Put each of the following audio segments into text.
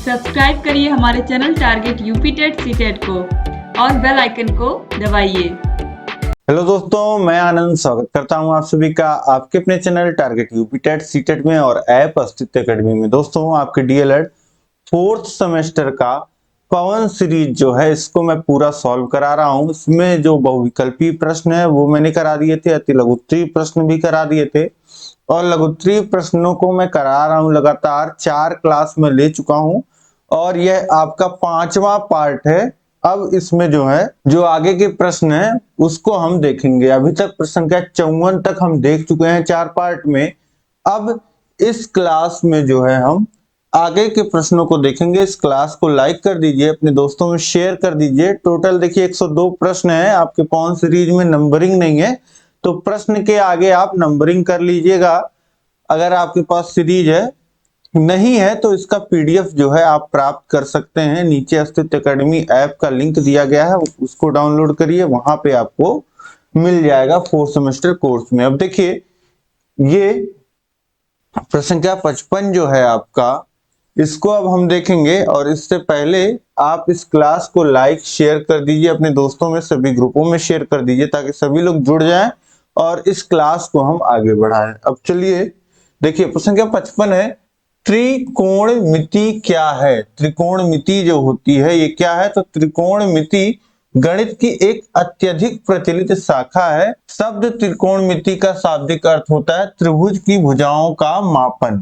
Subscribe करिए हमारे channel target UP TET CTET को और बेल आइकन को दबाइए। हेलो दोस्तों, मैं आनंद स्वागत करता हूं आप सभी का आपके अपने channel target UP TET CTET में और ऐप अस्तित्व एकेडमी में। दोस्तों, आपके डीएलएड फोर्थ सेमेस्टर का पवन सीरीज जो है इसको मैं पूरा सॉल्व करा रहा हूं। इसमें जो बहुविकल्पी प्रश्न है वो मैंने करा दिए थे, अति लघुत्तरीय प्रश्न भी करा दिए थे और लघुत्तरीय प्रश्नों को मैं करा रहा हूं लगातार 4 क्लास में ले चुका हूं और यह आपका 5वां पार्ट है। अब इसमें जो है जो आगे के प्रश्न है उसको हम देखेंगे। अभी तक प्रश्न संख्या 54 तक हम देख चुके हैं 4 पार्ट में। अब इस क्लास में जो है हम आगे के प्रश्नों को देखेंगे। इस क्लास को लाइक कर दीजिए, अपने दोस्तों में शेयर कर दीजिए। टोटल देखिए 102 प्रश्न है। आपके पवन सीरीज में नंबरिंग नहीं है तो प्रश्न के आगे आप नंबरिंग कर लीजिएगा। अगर आपके पास सीरीज है नहीं है तो इसका पीडीएफ जो है आप प्राप्त कर सकते हैं। नीचे अस्तित्व एकेडमी ऐप का लिंक दिया गया है, उसको डाउनलोड करिए, वहां पे आपको मिल जाएगा फोर्थ सेमेस्टर कोर्स में। अब देखिए ये प्रश्न संख्या 55 जो है आपका, इसको अब हम देखेंगे और इससे पहले आप इस क्लास को लाइक शेयर कर दीजिए, अपने दोस्तों में सभी ग्रुपों में शेयर कर दीजिए ताकि सभी लोग जुड़ जाएं और इस क्लास को हम आगे बढ़ाएं। अब चलिए देखिए प्रश्न संख्या 55 है, त्रिकोणमिति क्या है। त्रिकोणमिति जो होती है ये क्या है, तो त्रिकोणमिति गणित की एक अत्यधिक प्रचलित शाखा है। शब्द त्रिकोणमिति का शाब्दिक अर्थ होता है त्रिभुज की भुजाओं का मापन।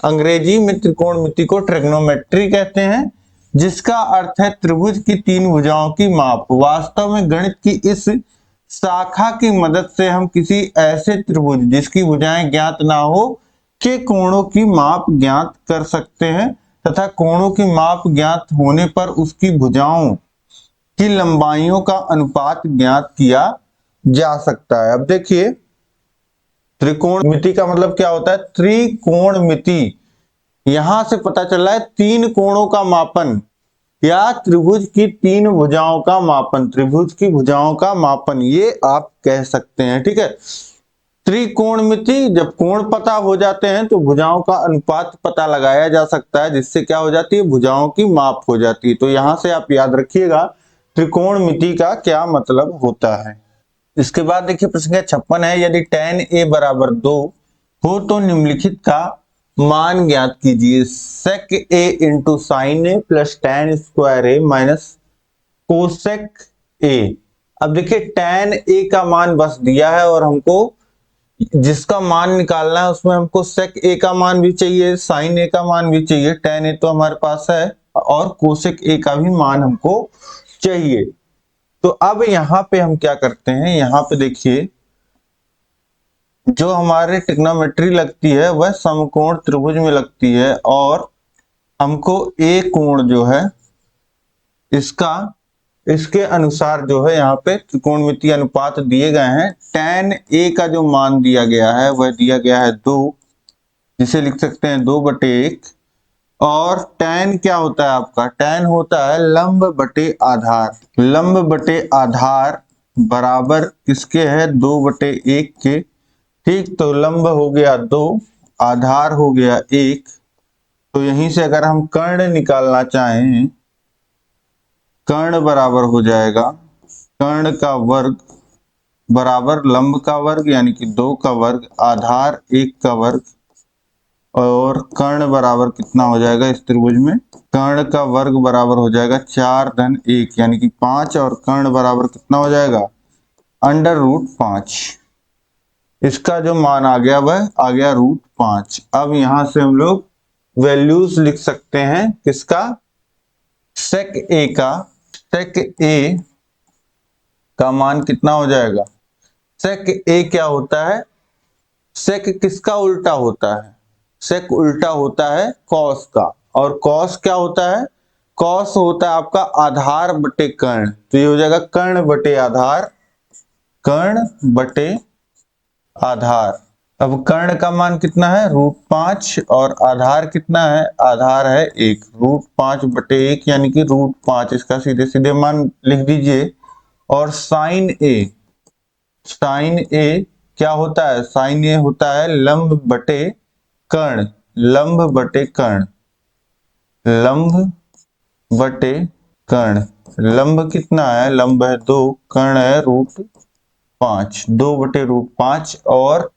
अंग्रेजी में त्रिकोणमिति को ट्रिग्नोमेट्री कहते हैं, जिसका अर्थ है त्रिभुज की 3 भुजाओं की माप। वास्तव में गणित की इस शाखा की मदद से हम किसी ऐसे त्रिभुज जिसकी भुजाएं ज्ञात ना हो के कोणों की माप ज्ञात कर सकते हैं तथा कोणों की माप ज्ञात होने पर उसकी भुजाओं की लंबाइयों का अनुपात ज्ञात किया जा सकता है। अब देखिए त्रिकोणमिति का मतलब क्या होता है। त्रिकोणमिति यहां से पता चला है 3 कोणों का मापन या त्रिभुज की 3 भुजाओं का मापन। त्रिभुज की भुजाओं का मापन ये आप कह सकते हैं, ठीक है। त्रिकोणमिति जब कोण पता हो जाते हैं तो भुजाओं का अनुपात पता लगाया जा सकता है, जिससे क्या हो जाती है, भुजाओं की माप हो जाती है। तो यहां से आप याद रखिएगा त्रिकोणमिति का क्या मतलब होता है। इसके बाद देखिए प्रश्न संख्या 56 है, यदि tan a बराबर 2 हो तो निम्नलिखित का मान ज्ञात कीजिए। sec a into sine A plus tan square A minus cosec a। अब देखिए tan a का मान बस दिया है और हमको जिसका मान निकालना है उसमें हमको sec a का मान भी चाहिए, sin a का मान भी चाहिए। tan a तो हमारे पास है और कोसेक a का भी मान हमको चाहिए। तो अब यहां पे हम क्या करते हैं, यहां पे देखिए जो हमारे ट्रिग्नोमेट्री लगती है वह समकोण त्रिभुज में लगती है और हमको a कोण जो है इसके अनुसार जो है यहाँ पे त्रिकोणमितीय अनुपात दिए गए हैं। tan a का जो मान दिया गया है वह दिया गया है 2, जिसे लिख सकते हैं 2/1। और tan क्या होता है आपका, tan होता है लंब बटे आधार। लंब बटे आधार बराबर किसके है, 2/1 के, ठीक। तो लंब हो गया 2, आधार हो गया 1। तो यहीं से अगर हम कर्ण निकालना चाहें, कर्ण बराबर हो जाएगा कर्ण का वर्ग बराबर लंब का वर्ग यानी कि 2 का वर्ग आधार 1 का वर्ग, और कर्ण बराबर कितना हो जाएगा इस त्रिभुज में, कर्ण का वर्ग बराबर हो जाएगा 4-1 यानी कि 5, और कर्ण बराबर कितना हो जाएगा, √5। इसका जो मान आ गया वह आ गया √5। अब यहां से हम लोग वैल्यूज लिख सकते हैं किसका, sec a का। sec a का मान कितना हो जाएगा, sec a क्या होता है, sec किसका उल्टा होता है, sec उल्टा होता है cos का। और cos क्या होता है, cos होता है आपका आधार बटे कर्ण। तो ये हो जाएगा कर्ण बटे आधार, कर्ण बटे आधार। अब कर्ण का मान कितना है, √5, और आधार कितना है, आधार है 1। √5/1 यानी कि √5, इसका सीधे सीधे मान लिख दीजिए। और साइन ए, साइन ए क्या होता है, साइन ए होता है लंब बटे कर्ण, लंब बटे कर्ण। लंब बटे कर्ण। लंब कितना है, लंब है 2, कर्ण है √5, 2/√5 और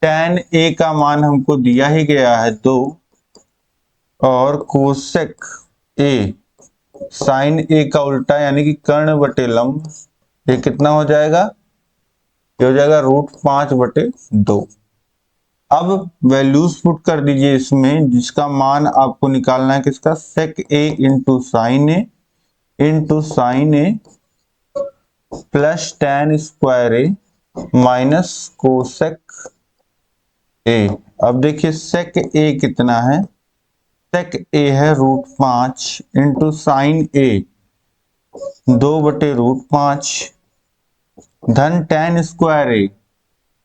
tan a का मान हमको दिया ही गया है 2 और कोसेक a sin a का उल्टा यानी कि कर्ण बटे लंब, ये कितना हो जाएगा, ये हो जाएगा √5/2। अब वैल्यूज पुट कर दीजिए इसमें, जिसका मान आपको निकालना है किसका, sec a into sine A plus tan square A minus cosec ए। अब देखिए sec a कितना है, sec a है √5 इंटू साइन ए 2/√5 धन tan स्क्वायर ए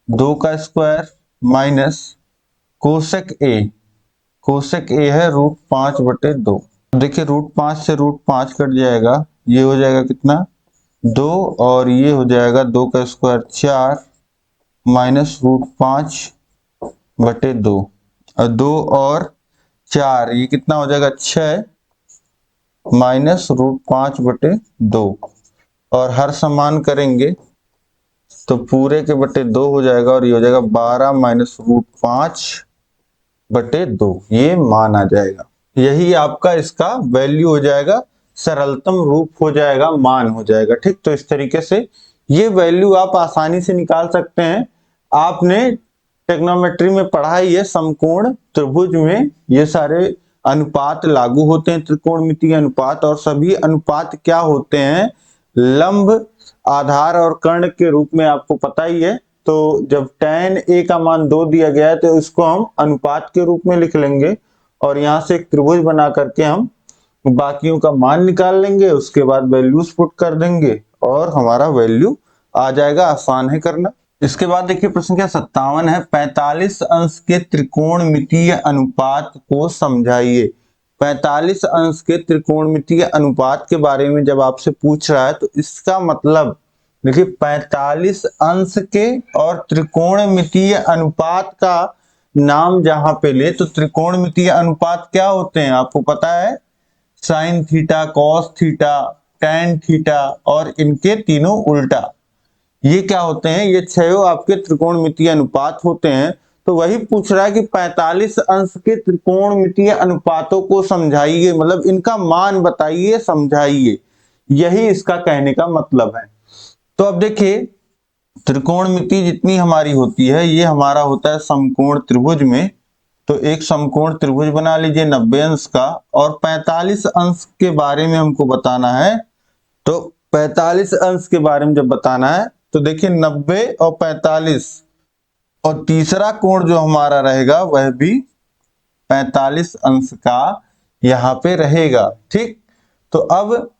2 का स्क्वायर माइनस कोसेक ए है √5/2। देखिए √5 से √5 कट जाएगा, ये हो जाएगा कितना 2 और ये हो जाएगा 2 का स्क्वायर 4 माइनस √5/2 और 2 और 4 ये कितना हो जाएगा 6 माइनस √5/2 और हर समान करेंगे तो पूरे के बटे 2 हो जाएगा और ये हो जाएगा 12 माइनस √5/2, ये मान आ जाएगा। यही आपका इसका वैल्यू हो जाएगा, सरलतम रूप हो जाएगा, मान हो जाएगा। ठीक, तो इस तरीके से ये वैल्यू आप आसानी से निकाल सकते हैं। आपने ट्रिग्नोमेट्री में पढ़ा ही है, समकोण त्रिभुज में ये सारे अनुपात लागू होते हैं, त्रिकोणमितीय अनुपात, और सभी अनुपात क्या होते हैं, लंब, आधार और कर्ण के रूप में आपको पता ही है। तो जब tan a का मान 2 दिया गया है तो इसको हम अनुपात के रूप में लिख लेंगे और यहां से एक त्रिभुज बना करके हम बाकियों का मान निकाल लेंगे, उसके बाद वैल्यूज पुट कर देंगे और हमारा वैल्यू आ जाएगा। आसान है करना। इसके बाद देखिए प्रश्न क्या 57 है, 45 अंश के त्रिकोणमितीय अनुपात को समझाइए। 45 अंश के त्रिकोणमितीय अनुपात के बारे में जब आपसे पूछ रहा है तो इसका मतलब देखिए 45 अंश के और त्रिकोणमितीय अनुपात का नाम जहां पे ले तो त्रिकोणमितीय अनुपात क्या होते हैं आपको पता है, sine theta, cos theta, tan theta और इनके तीनों उल्टा, ये क्या होते हैं, ये छह आपके त्रिकोणमितीय अनुपात होते हैं। तो वही पूछ रहा है कि 45 अंश के त्रिकोणमितीय अनुपातों को समझाइए, मतलब इनका मान बताइए, समझाइए, यही इसका कहने का मतलब है। तो अब देखिए त्रिकोणमिति जितनी हमारी होती है ये हमारा होता है समकोण त्रिभुज में। तो एक समकोण त्रिभुज बना लीजिए 90 अंश का, और 45 अंश के बारे में हमको बताना है। तो 45 अंश के बारे में जब बताना है तो देखिए 90 और 45 और तीसरा कोण जो हमारा रहेगा वह भी 45 अंश का यहां पे रहेगा। ठीक, तो अब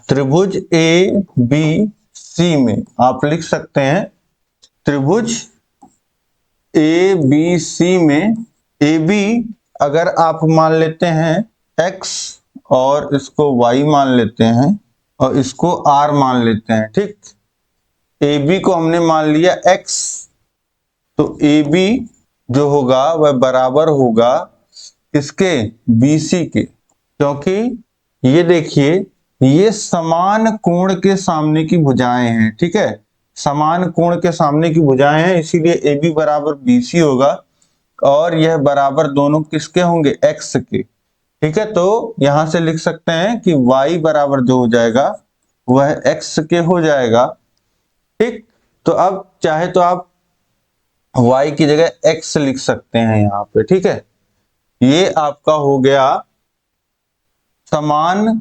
त्रिभुज ए बी सी में आप लिख सकते हैं, त्रिभुज ए बी सी में ए बी अगर आप मान लेते हैं x और इसको y मान लेते हैं और इसको r मान लेते हैं। ठीक, ए बी को हमने मान लिया x, तो ए बी जो होगा वह बराबर होगा इसके BC के, क्योंकि ये देखिए ये समान कोण के सामने की भुजाएं हैं। ठीक है, समान कोण के सामने की भुजाएं हैं, इसीलिए ए बी बराबर BC होगा और यह बराबर दोनों किसके होंगे, x के। ठीक है, तो यहां से लिख सकते हैं कि y बराबर जो हो जाएगा वह x के हो जाएगा। ठीक, तो अब चाहे तो आप y की जगह x लिख सकते हैं यहाँ पे। ठीक है, ये आपका हो गया समान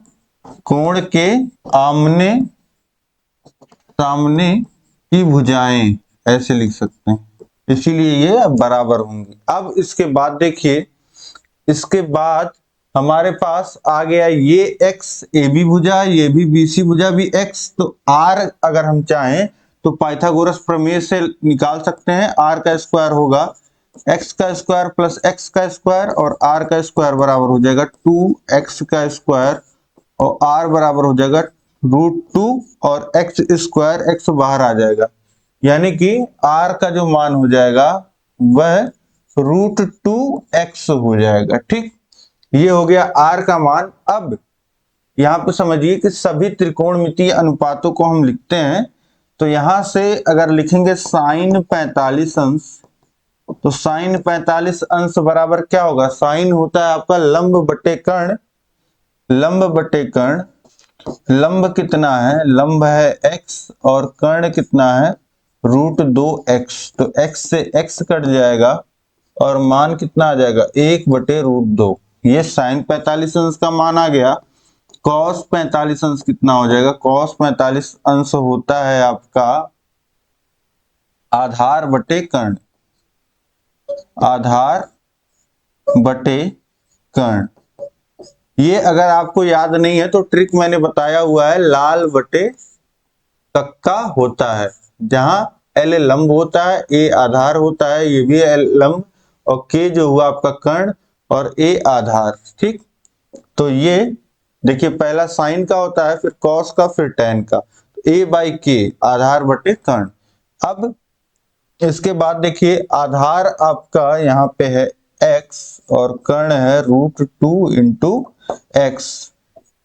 कोण के आमने सामने की भुजाएं, ऐसे लिख सकते हैं, इसीलिए ये बराबर होंगी। अब इसके बाद देखिए, इसके बाद हमारे पास आ गया ये x ए बी भुजा, ये भी BC भुजा भी x, तो r अगर हम चाहें तो पाइथागोरस प्रमेय से निकाल सकते हैं। r का स्क्वायर होगा x का स्क्वायर प्लस x का स्क्वायर और r का स्क्वायर बराबर हो जाएगा 2x का स्क्वायर और r बराबर हो जाएगा √2 और x स्क्वायर, x बाहर आ जाएगा, यानी कि r का जो मान हो जाएगा वह √2x हो जाएगा। ठीक, ये हो गया r का मान। अब यहाँ पे समझिए कि सभी त्रिकोणमितीय अनुपातों को हम लिखते हैं, तो यहां से अगर लिखेंगे साइन 45 अंश, तो साइन 45 अंश बराबर क्या होगा, साइन होता है आपका लंब बटे कर्ण, लंब बटे कर्ण, लंब कितना है, लंब है x और कर्ण कितना है √2x, तो x से x कट जाएगा और मान कितना आ जाएगा 1/√2। ये साइन 45 अंश का मान आ गया। कॉस 45 अंश कितना हो जाएगा, कॉस 45 अंश होता है आपका आधार बटे कर्ण, आधार बटे कर्ण। ये अगर आपको याद नहीं है तो ट्रिक मैंने बताया हुआ है, लाल बटे कक्का होता है, जहां L लंब होता है, A आधार होता है, ये भी L लंब, और K जो हुआ आपका कर्ण और A आधार। ठीक, तो ये देखिए पहला साइन का होता है, फिर कॉस का, फिर टेन का, A/K आधार बटे कर्ण। अब इसके बाद देखिए आधार आपका यहाँ पे है x और कर्ण है √2 इंटू एक्स,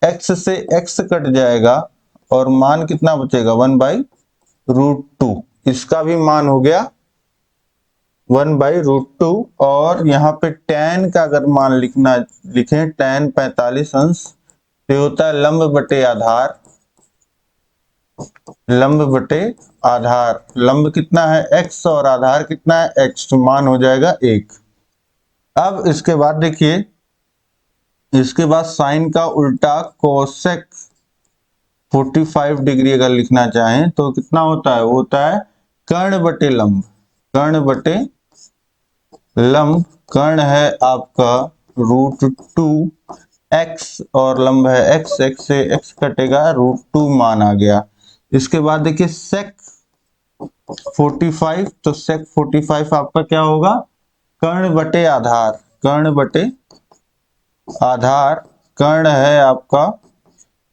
x से x कट जाएगा और मान कितना बचेगा 1/√2, इसका भी मान हो गया 1/√2। और यहाँ पे tan का अगर मान लिखें tan 45 अंश, तो होता है लंब बटे आधार, लंब बटे आधार, लंब कितना है x और आधार कितना है x, तो मान हो जाएगा 1। अब इसके बाद देखिए, इसके बाद साइन का उल्टा कोसेक 45 डिग्री अगर लिखना चाहें तो कितना होता है, वो होता है कर्ण बटे लंब, कर्ण बटे लंब, कर्ण है आपका √2x और लंब है x, x से x कटेगा √2 मान आ गया। इसके बाद देखिए सेक 45, तो सेक 45 आपका क्या होगा, कर्ण बटे आधार, कर्ण बटे आधार, कर्ण है आपका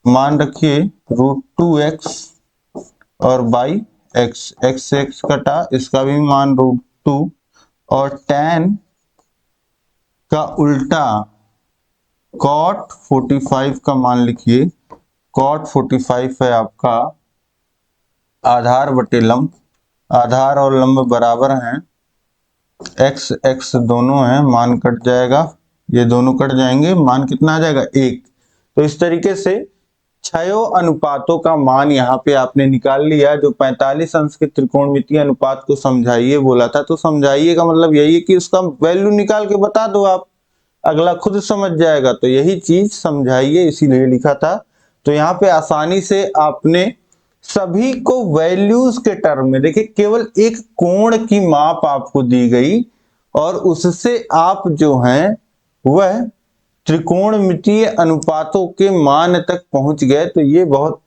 मान रखिए √2x और बाई x, x से x कटा, इसका भी मान √2, और tan का उल्टा cot 45 का मान लिखिए, cot 45 है आपका आधार बटे लंब, आधार और लंब बराबर हैं, x x दोनों हैं, मान कट जाएगा, ये दोनों कट जाएंगे, मान कितना आ जाएगा 1। तो इस तरीके से छयों अनुपातों का मान यहाँ पे आपने निकाल लिया। जो 45 अंश के त्रिकोणमितीय अनुपात को समझाइए बोला था, तो समझाइए का मतलब यही है कि उसका वैल्यू निकाल के बता दो आप, अगला खुद समझ जाएगा। तो यही चीज समझाइए, इसीलिए लिखा था। तो यहाँ पे आसानी से आपने सभी को वैल्यूज के टर्म में, देखिए केवल एक कोण की माप आपको दी गई और उससे आप जो हैं वह त्रिकोणमितीय अनुपातों के मान तक पहुंच गए। तो ये बहुत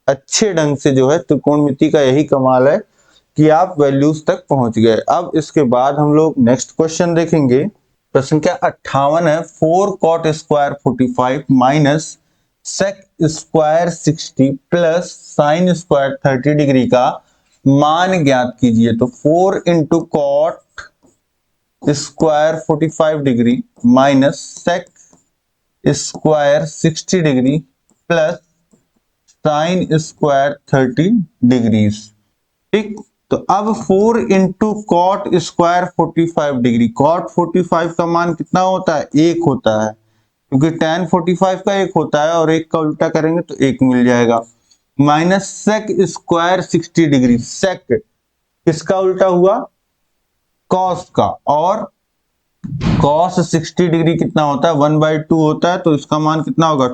अच्छे ढंग से जो है त्रिकोणमिति का यही कमाल है कि आप वैल्यूज तक पहुंच गए। अब इसके बाद हम लोग नेक्स्ट क्वेश्चन देखेंगे। प्रश्न क्या 58 है, 4 cot square 45 minus sec square 60 plus sine square 30 degree का मान ज्ञात कीजिए। तो 4 into cot square 45 degree minus sec square 60 degree plus sine square 30 degrees. ठीक, तो अब 4 into cot square 45 degree, cot 45 का मान कितना होता है 1 होता है, क्योंकि tan 45 का 1 होता है और 1 का उल्टा करेंगे तो 1 मिल जाएगा, माइनस सेक स्क्वायर 60 डिग्री, सेक किसका उल्टा हुआ कॉस का, और कॉस 60 डिग्री कितना होता है 1/2 होता है, तो इसका मान कितना होगा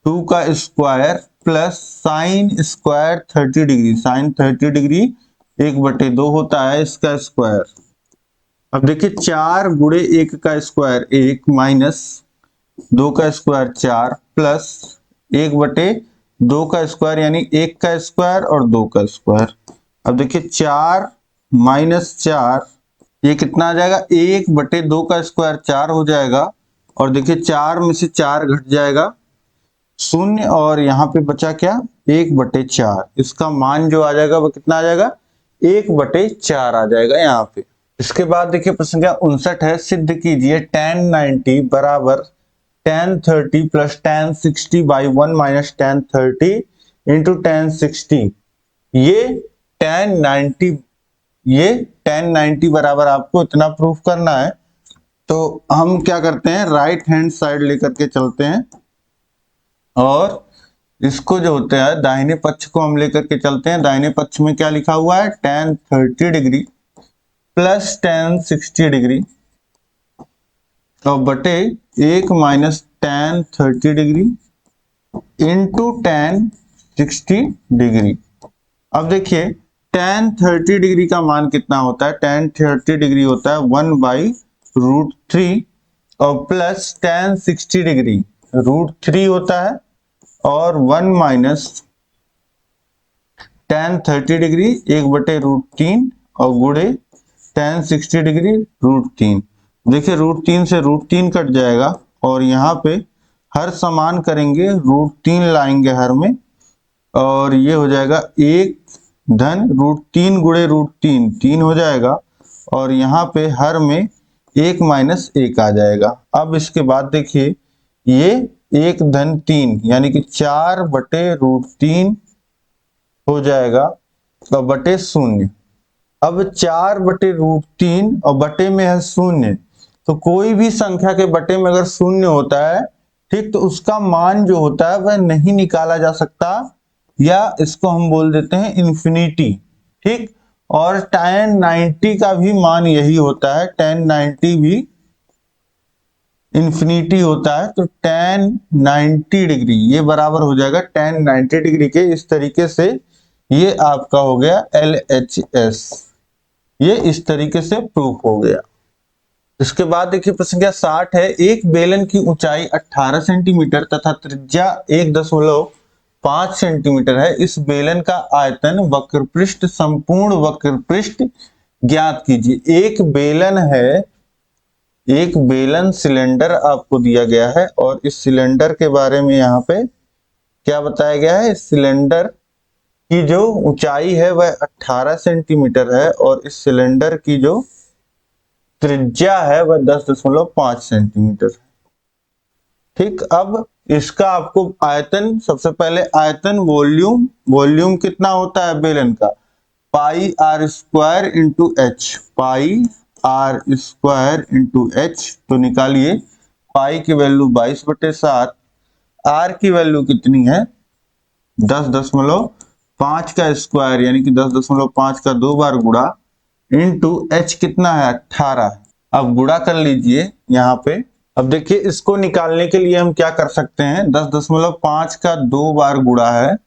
2 का square plus sine square 30 degree, sine 30 degree 1/2 होता है इसका स्क्वायर। अब देखिए 4 गुणे 1 का स्क्वायर 1 माइनस 2 का स्क्वायर 4 प्लस 1/2 का स्क्वायर यानी 1 का स्क्वायर और 2 का स्क्वायर। अब देखिए 4 माइनस 4 ये कितना आ जाएगा 1/2 का स्क्वायर 4 हो जाएगा, और देखिए 4 में से 4 घट जाएगा 0, और यहाँ पे बचा क्या 1/4, इसका मान जो आ जाएगा वो कितना आ जाएगा 1/4 आ जाएगा यहाँ पे। इसके बाद देखिए प्रश्न संख्या 59 है, सिद्ध कीजिए tan 90 बराबर tan 30 plus tan 60 by 1 minus tan 30 into tan 60। ये tan 90 बराबर आपको इतना प्रूफ करना है। तो हम क्या करते हैं, राइट हैंड साइड लेकर के चलते हैं और इसको जो होता है दाहिने पक्ष को हम लेकर के चलते हैं। दाहिने पक्ष में क्या लिखा हुआ है, tan 30 degree plus tan 60 degree और बटे 1 minus tan 30 degree into tan 60 degree. अब देखिए tan 30 डिग्री का मान कितना होता है, tan 30 डिग्री होता है 1/√3 और प्लस tan 60 डिग्री √3 होता है और 1 माइनस tan 30 डिग्री 1/√3 और गुणे tan 60 डिग्री √3। देखिए √3 से √3 कट जाएगा और यहाँ पे हर समान करेंगे √3 लाएंगे हर में और ये हो जाएगा 1 धन √3 गुणे √3 3 हो जाएगा और यहाँ पे हर में 1 माइनस 1 आ जाएगा। अब इसके बाद देखिए ये 1 धन 3 यानी कि 4/√3 हो जाएगा और बटे 0। अब 4/√3 और बटे में है 0, तो कोई भी संख्या के बटे में अगर 0 होता है ठीक, तो उसका मान जो होता है वह नहीं निकाला जा सकता या इसको हम बोल देते हैं इन्फिनिटी। ठीक, और tan 90 का भी मान यही होता है, tan 90 भी इन्फिनिटी होता है। तो tan 90 डिग्री ये बराबर हो जाएगा tan 90 डिग्री के। इस तरीके से ये आपका हो गया LHS, ये इस तरीके से प्रूफ हो गया। इसके बाद देखिए प्रश्न संख्या 60 है, एक बेलन की ऊंचाई 18 सेंटीमीटर तथा त्रिज्या 1.5 सेंटीमीटर है। इस बेलन का आयतन वक्रपृष्ठ संपूर्ण वक्रपृष्ठ ज्ञात कीजिए। एक बेलन है, एक बेलन सिलेंडर आपको दिया गया है और इस सिलेंडर के बारे में यहाँ पे क्या बताया गया है, इस सिलेंडर की जो ऊंचाई है वह 18 सेंटीमीटर है और इस सिलेंडर की जो त्रिज्या है वह 10.5 सेंटीमीटर। ठीक, अब इसका आपको आयतन, सबसे पहले आयतन वॉल्यूम कितना होता है बेलन का, pi r square into h, pi r square into h. तो निकालिए, पाई की वैल्यू 22/7, आर की वैल्यू कितनी है 10.5 का स्क्वायर यानी कि 10.5 का 2 बार गुणा इंटू एच कितना है 18। अब गुणा कर लीजिए यहाँ पे। अब देखिए इसको निकालने के लिए हम क्या कर सकते हैं, 10.5 का 2 बार गुणा है,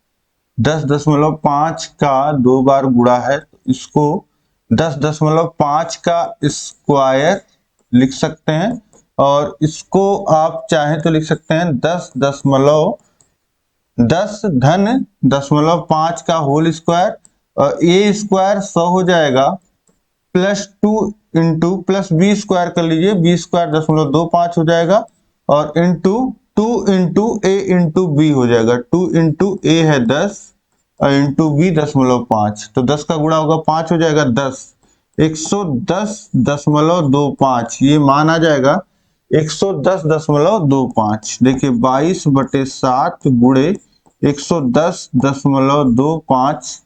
10.5 का 2 बार गुणा है, तो इसको 10.5 का स्क्वायर लिख सकते हैं और इसको आप चाहें तो लिख सकते हैं 10 धन 0.5 का होल स्क्वायर और ए स्क्वायर 100 हो जाएगा plus 2 into plus B square कर लीजिए, बी स्क्वायर 0.25 हो जाएगा और into 2 into A into B हो जाएगा। 2 इंटू ए है 10 और इंटू बी 10.5, तो 10 का गुणा होगा 5 हो जाएगा 10, 110.25 ये मान आ जाएगा 110.25। देखिए 22/7 गुणे 110.25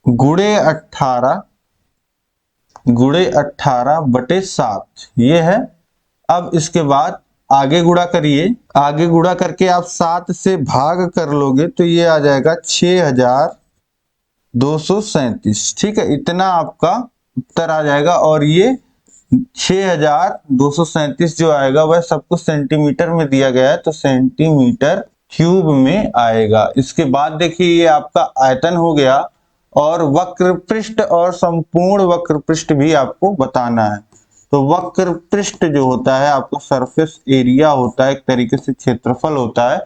गुणे 18/7 ये है। अब इसके बाद आगे गुणा करिए, आगे गुणा करके आप 7 से भाग कर लोगे तो ये आ जाएगा 6237। ठीक है, इतना आपका उत्तर आ जाएगा और ये 6237 जो आएगा वह सबको सेंटीमीटर में दिया गया है, तो सेंटीमीटर क्यूब में आएगा। इसके बाद देखिए ये आपका आयतन हो गया और वक्रपृष्ठ और संपूर्ण वक्रपृष्ठ भी आपको बताना है। तो वक्रपृष्ठ जो होता है आपको सरफेस एरिया होता है, एक तरीके से क्षेत्रफल होता है।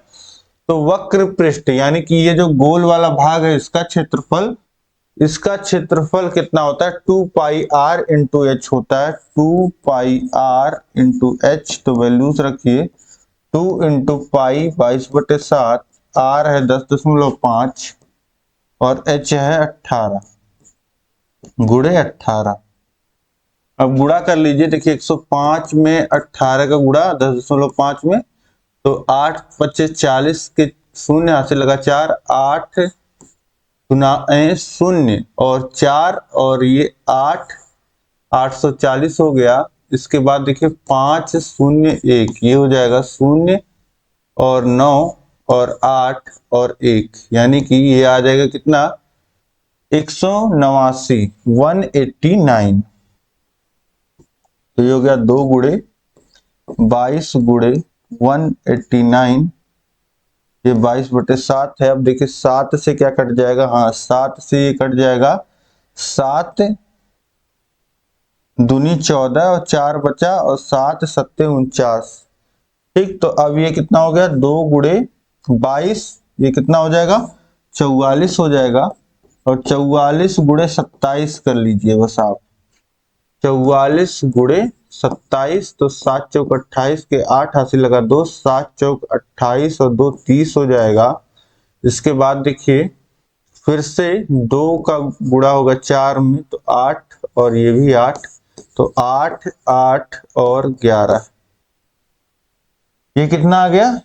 तो वक्रपृष्ठ यानी कि ये जो गोल वाला भाग है इसका क्षेत्रफल कितना होता है 2 पाई आर इंटू एच होता है, 2 पाई आर इंटू एच। तो वैल्यूज रखिए, 2 इंटू पाई 22/7, आर है 10.5 और एच है 18 गुणे 18। अब गुणा कर लीजिए, देखिए 105 में 18 का गुणा 10.5 में, तो 8 25 40 के शून्य हाथ से लगा 4, 8 गुना शून्य और 4 और ये 8, 840 हो गया। इसके बाद देखिए 5 0 1 ये हो जाएगा 0 और 9 और 8 और 1, यानी कि ये आ जाएगा कितना 189, 189। तो ये हो गया 2 गुणे 22 गुणे 189, ये 22/7 है। अब देखिए 7 से क्या कट जाएगा, हाँ 7 से ये कट जाएगा, 7 दूनी 14 और 4 बचा और 7 सत्ते 49। ठीक, तो अब ये कितना हो गया 2 गुणे 22, ये कितना हो जाएगा 44 हो जाएगा। और 44 गुणे 27 कर लीजिए बस आप, 44 गुणे 27, तो 7 चौक 28 के 8 हासिल लगा 2, 7 चौक 28 और 2 30 हो जाएगा। इसके बाद देखिए फिर से 2 का गुणा होगा 4 में, तो 8 और ये भी 8, तो 8 8 और 11, ये कितना आ गया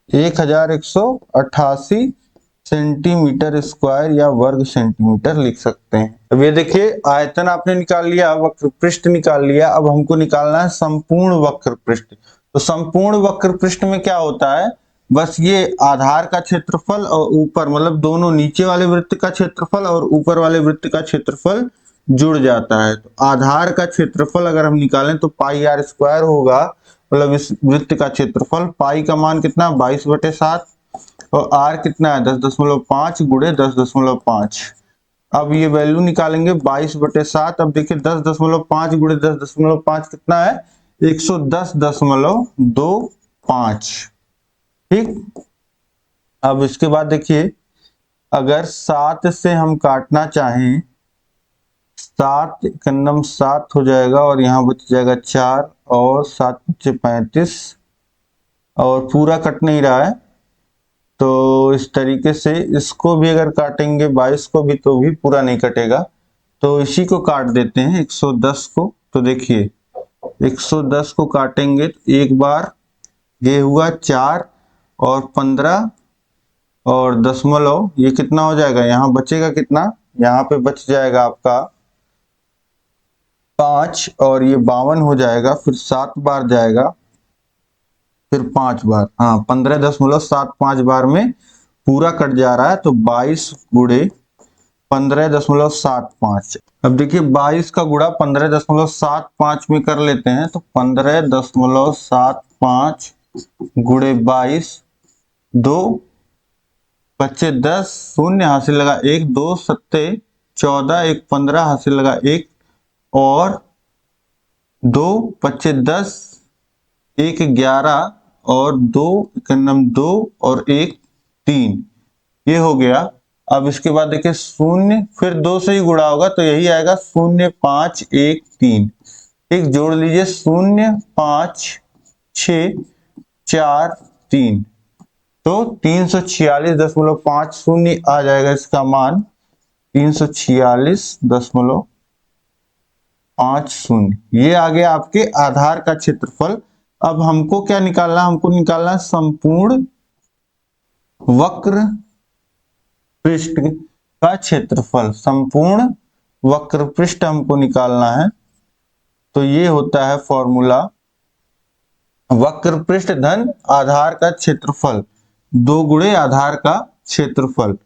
1188 सेंटीमीटर स्क्वायर या वर्ग सेंटीमीटर लिख सकते हैं। अब ये देखिए आयतन आपने निकाल लिया, वक्र पृष्ठ निकाल लिया, अब हमको निकालना है संपूर्ण वक्र पृष्ठ। तो संपूर्ण वक्र पृष्ठ में क्या होता है, बस ये आधार का क्षेत्रफल और ऊपर मतलब दोनों नीचे वाले वृत्त का क्षेत्रफल और ऊपर वाले वृत्त का क्षेत्रफल जुड़ जाता है। तो आधार का क्षेत्रफल अगर हम निकालें तो पाई आर स्क्वायर होगा, मतलब इस वृत्त का क्षेत्रफल। पाई का मान कितना 22/7 और आर कितना है 10.5 गुणे 10.5। अब ये वैल्यू निकालेंगे 22/7। अब देखिए 10.5 गुणे 10.5 कितना है 110.25। ठीक, अब इसके बाद देखिए अगर 7 से हम काटना चाहें, 7 एकन्नम 7 हो जाएगा और यहाँ बच जाएगा 4 और 7 बचे 35 और पूरा कट नहीं रहा है। तो इस तरीके से इसको भी अगर काटेंगे 22 को भी तो भी पूरा नहीं कटेगा, तो इसी को काट देते हैं 110 को। तो देखिए 110 को काटेंगे तो एक बार ये हुआ 4 और 15 और दशमलव, ये कितना हो जाएगा, यहाँ बचेगा कितना, यहाँ पे बच जाएगा आपका 5 और ये 52 हो जाएगा, फिर 7 बार जाएगा, फिर 5 बार, हाँ 15.75 बार में पूरा कट जा रहा है। तो 22 गुणे 15.75। अब देखिए 22 का गुणा 15.75 में कर लेते हैं, तो 15.75 गुणे 22, 2 बच्चे 10, शून्य हासिल लगा 1, 2 सत्ते 14, 1 15 हासिल लगा 1 और 2 बच्चे 10, 1 11 और 2 एकन्नम 2 और 1 3, ये हो गया। अब इसके बाद देखिए शून्य फिर 2 से ही गुणा होगा तो यही आएगा 0 5 1 3। ठीक, जोड़ लीजिए 0 5 6 4 3, तो 346.50 आ जाएगा इसका मान, 346.50। ये आ गया आपके आधार का क्षेत्रफल। अब हमको क्या निकालना, हमको निकालना है संपूर्ण वक्र पृष्ठ का क्षेत्रफल। संपूर्ण वक्र पृष्ठ हमको निकालना है, तो ये होता है फॉर्मूला वक्र पृष्ठ धन आधार का क्षेत्रफल 2 गुणे आधार का क्षेत्रफल।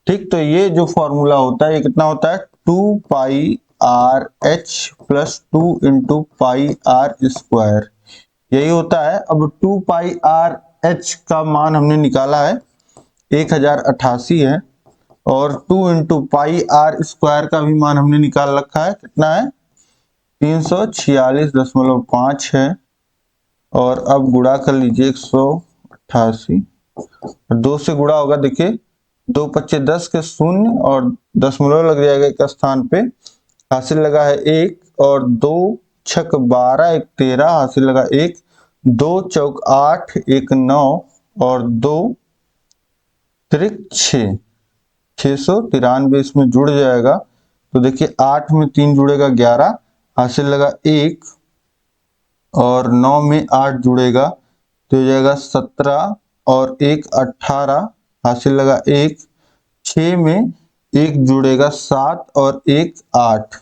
ठीक, तो ये जो फॉर्मूला होता है ये कितना होता है 2 pi r h plus 2 into pi r square, यही होता है। अब 2 पाई आर एच का मान हमने निकाला है 1088 है और 2 इंटू पाई आर स्क्वायर का भी मान हमने निकाल रखा है, कितना है 346.5 है। और अब गुणा कर लीजिए 188, 2 से गुणा होगा, देखिए 2 पच्चे 10 के 0 और दशमलव लग जाएगा एक स्थान पे, हासिल लगा है 1 और 2 छक 12 1 13 हासिल लगा 1, 2 चौक 8 1 9 और 2 त्रिक 6, 693 इसमें जुड़ जाएगा। तो देखिए 8 में 3 जुड़ेगा 11, हासिल लगा 1, और 9 में 8 जुड़ेगा तो हो जाएगा 17, और 1 18, हासिल लगा 1, 6 में 1 जुड़ेगा 7, और 1 8,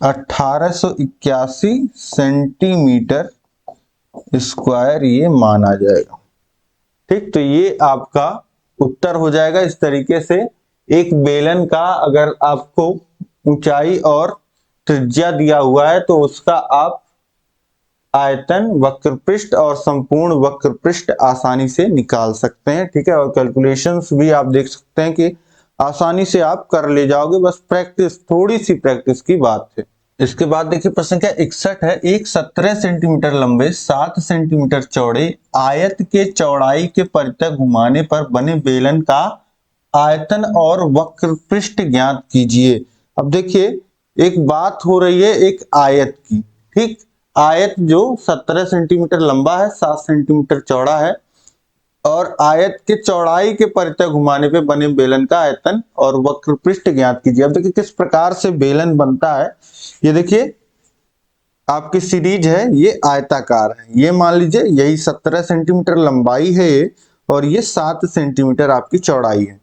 1881 सेंटीमीटर स्क्वायर ये माना जाएगा। ठीक, तो ये आपका उत्तर हो जाएगा। इस तरीके से एक बेलन का अगर आपको ऊंचाई और त्रिज्या दिया हुआ है तो उसका आप आयतन, वक्रपृष्ठ और संपूर्ण वक्रपृष्ठ आसानी से निकाल सकते हैं। ठीक है, और कैलकुलेशंस भी आप देख सकते हैं कि आसानी से आप कर ले जाओगे, बस प्रैक्टिस, थोड़ी सी प्रैक्टिस की बात है। इसके बाद देखिए प्रश्न क्या 61 है। एक 17 सेंटीमीटर लंबे 7 सेंटीमीटर चौड़े आयत के चौड़ाई के परितः घुमाने पर बने बेलन का आयतन और वक्रपृष्ठ ज्ञात कीजिए। अब देखिए एक बात हो रही है एक आयत की। ठीक, आयत जो 17 सेंटीमीटर लंबा है, 7 सेंटीमीटर चौड़ा है, और आयत के चौड़ाई के परितः घुमाने पे बने बेलन का आयतन और वक्रपृष्ठ ज्ञात कीजिए। अब देखिए किस प्रकार से बेलन बनता है। ये देखिए आपकी सीरीज है, ये आयताकार है, ये मान लीजिए यही 17 सेंटीमीटर लंबाई है ये, और ये 7 सेंटीमीटर आपकी चौड़ाई है।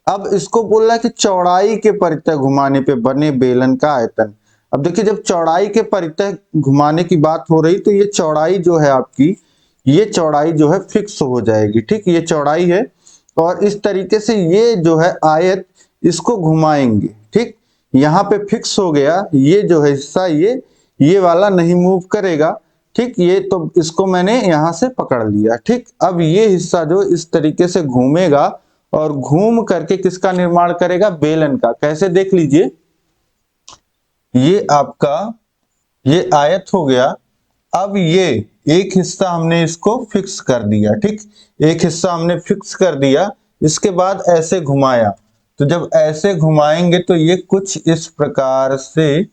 अब इसको बोल रहा है कि चौड़ाई के परितः घुमाने पे बने बेलन का आयतन। अब देखिए जब चौड़ाई के परितः घुमाने की बात हो रही तो ये चौड़ाई जो है आपकी, ये चौड़ाई जो है फिक्स हो जाएगी। ठीक, ये चौड़ाई है, और इस तरीके से ये जो है आयत, इसको घुमाएंगे। ठीक, यहाँ पे फिक्स हो गया, ये जो है हिस्सा ये वाला नहीं मूव करेगा। ठीक, ये तो इसको मैंने यहां से पकड़ लिया। ठीक, अब ये हिस्सा जो इस तरीके से घूमेगा और घूम करके किसका निर्माण करेगा, बेलन का। कैसे, देख लीजिए, ये आपका ये आयत हो गया। अब ये एक हिस्सा हमने इसको फिक्स कर दिया। ठीक, एक हिस्सा हमने फिक्स कर दिया, इसके बाद ऐसे घुमाया, तो जब ऐसे घुमाएंगे तो ये कुछ इस प्रकार से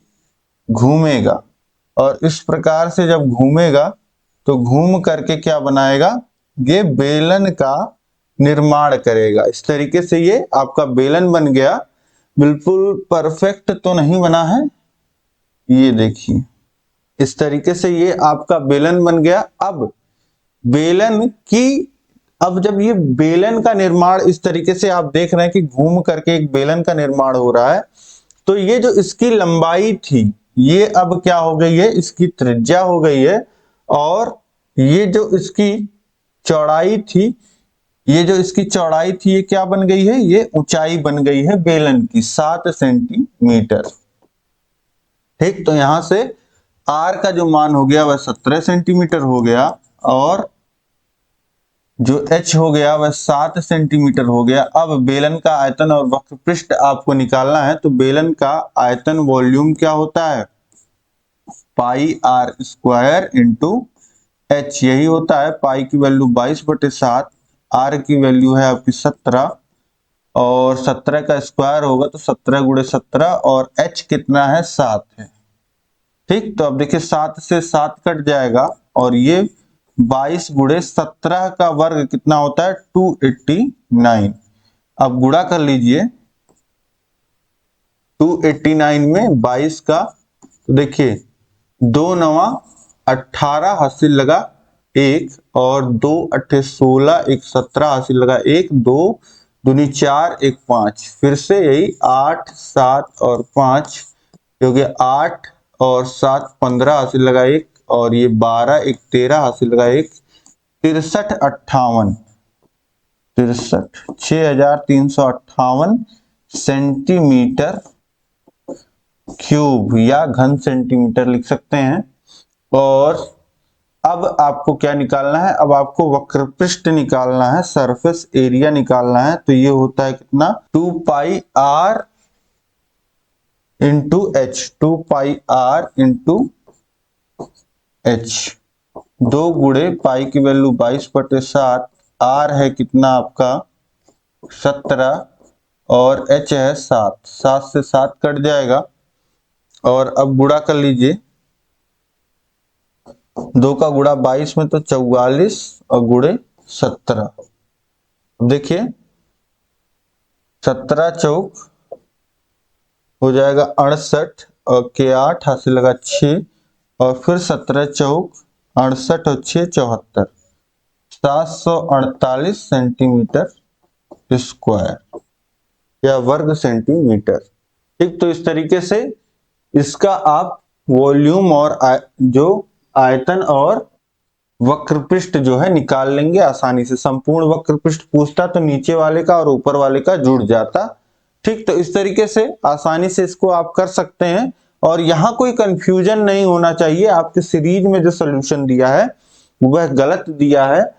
घूमेगा, और इस प्रकार से जब घूमेगा तो घूम करके क्या बनाएगा, ये बेलन का निर्माण करेगा। इस तरीके से ये आपका बेलन बन गया। बिल्कुल परफेक्ट तो नहीं बना है, ये देखिए इस तरीके से ये आपका बेलन बन गया। अब बेलन की, अब जब ये बेलन का निर्माण इस तरीके से आप देख रहे हैं कि घूम करके एक बेलन का निर्माण हो रहा है, तो ये जो इसकी लंबाई थी ये अब क्या हो गई है, इसकी त्रिज्या हो गई है, और ये जो इसकी चौड़ाई थी, ये जो इसकी चौड़ाई थी ये क्या बन गई है, ये ऊंचाई बन गई है बेलन की 7 सेंटीमीटर। ठीक, तो यहां से आर का जो मान हो गया वह 17 सेंटीमीटर हो गया, और जो h हो गया वह 7 सेंटीमीटर हो गया। अब बेलन का आयतन और वक्रपृष्ठ आपको निकालना है, तो बेलन का आयतन वॉल्यूम क्या होता है, पाई आर स्क्वायर इंटू एच, यही होता है। पाई की वैल्यू 22/7, आर की वैल्यू है आपकी 17, और 17 का स्क्वायर होगा तो 17 गुणे 17, और एच कितना है, 7 है। ठीक, तो अब देखिए 7 से 7 कट जाएगा, और ये 22 गुणे 17 का वर्ग कितना होता है, 289। अब गुणा कर लीजिए 289 में 22 का, तो देखिए 2 9 18, हासिल लगा 1, और 2 8 16, 1 17, हासिल लगा 1, 2 दूनी 4, 1 5, फिर से यही 8 7 और 5 हो गया 8 और 7 15, हासिल लगा 1, और ये 12 1 13, हासिल लगा 1, 63 58, 63 6358 सेंटीमीटर क्यूब या घन सेंटीमीटर लिख सकते हैं। और अब आपको क्या निकालना है, अब आपको वक्रपृष्ठ निकालना है, सरफेस एरिया निकालना है। तो ये होता है कितना, 2 pi r into h, 2 pi r into h, 2 गुणे पाई की वैल्यू 22/7, आर है कितना आपका 17, और एच है 7, 7 से 7 कट जाएगा, और अब गुणा कर लीजिए, 2 का गुणा 22 में तो 44, और गुणे 17, देखिए 17 चौक हो जाएगा 68 और के 8 हासिल लगा 6 और फिर 17 चौक 68 और 6 74, 748 सेंटीमीटर स्क्वायर या वर्ग सेंटीमीटर। ठीक, तो इस तरीके से इसका आप वॉल्यूम और जो आयतन और वक्रपृष्ठ जो है निकाल लेंगे आसानी से। संपूर्ण वक्रपृष्ठ पूछता तो नीचे वाले का और ऊपर वाले का जुड़ जाता। ठीक, तो इस तरीके से आसानी से इसको आप कर सकते हैं और यहाँ कोई कंफ्यूजन नहीं होना चाहिए। आपके सीरीज में जो सोल्यूशन दिया है वह गलत दिया है,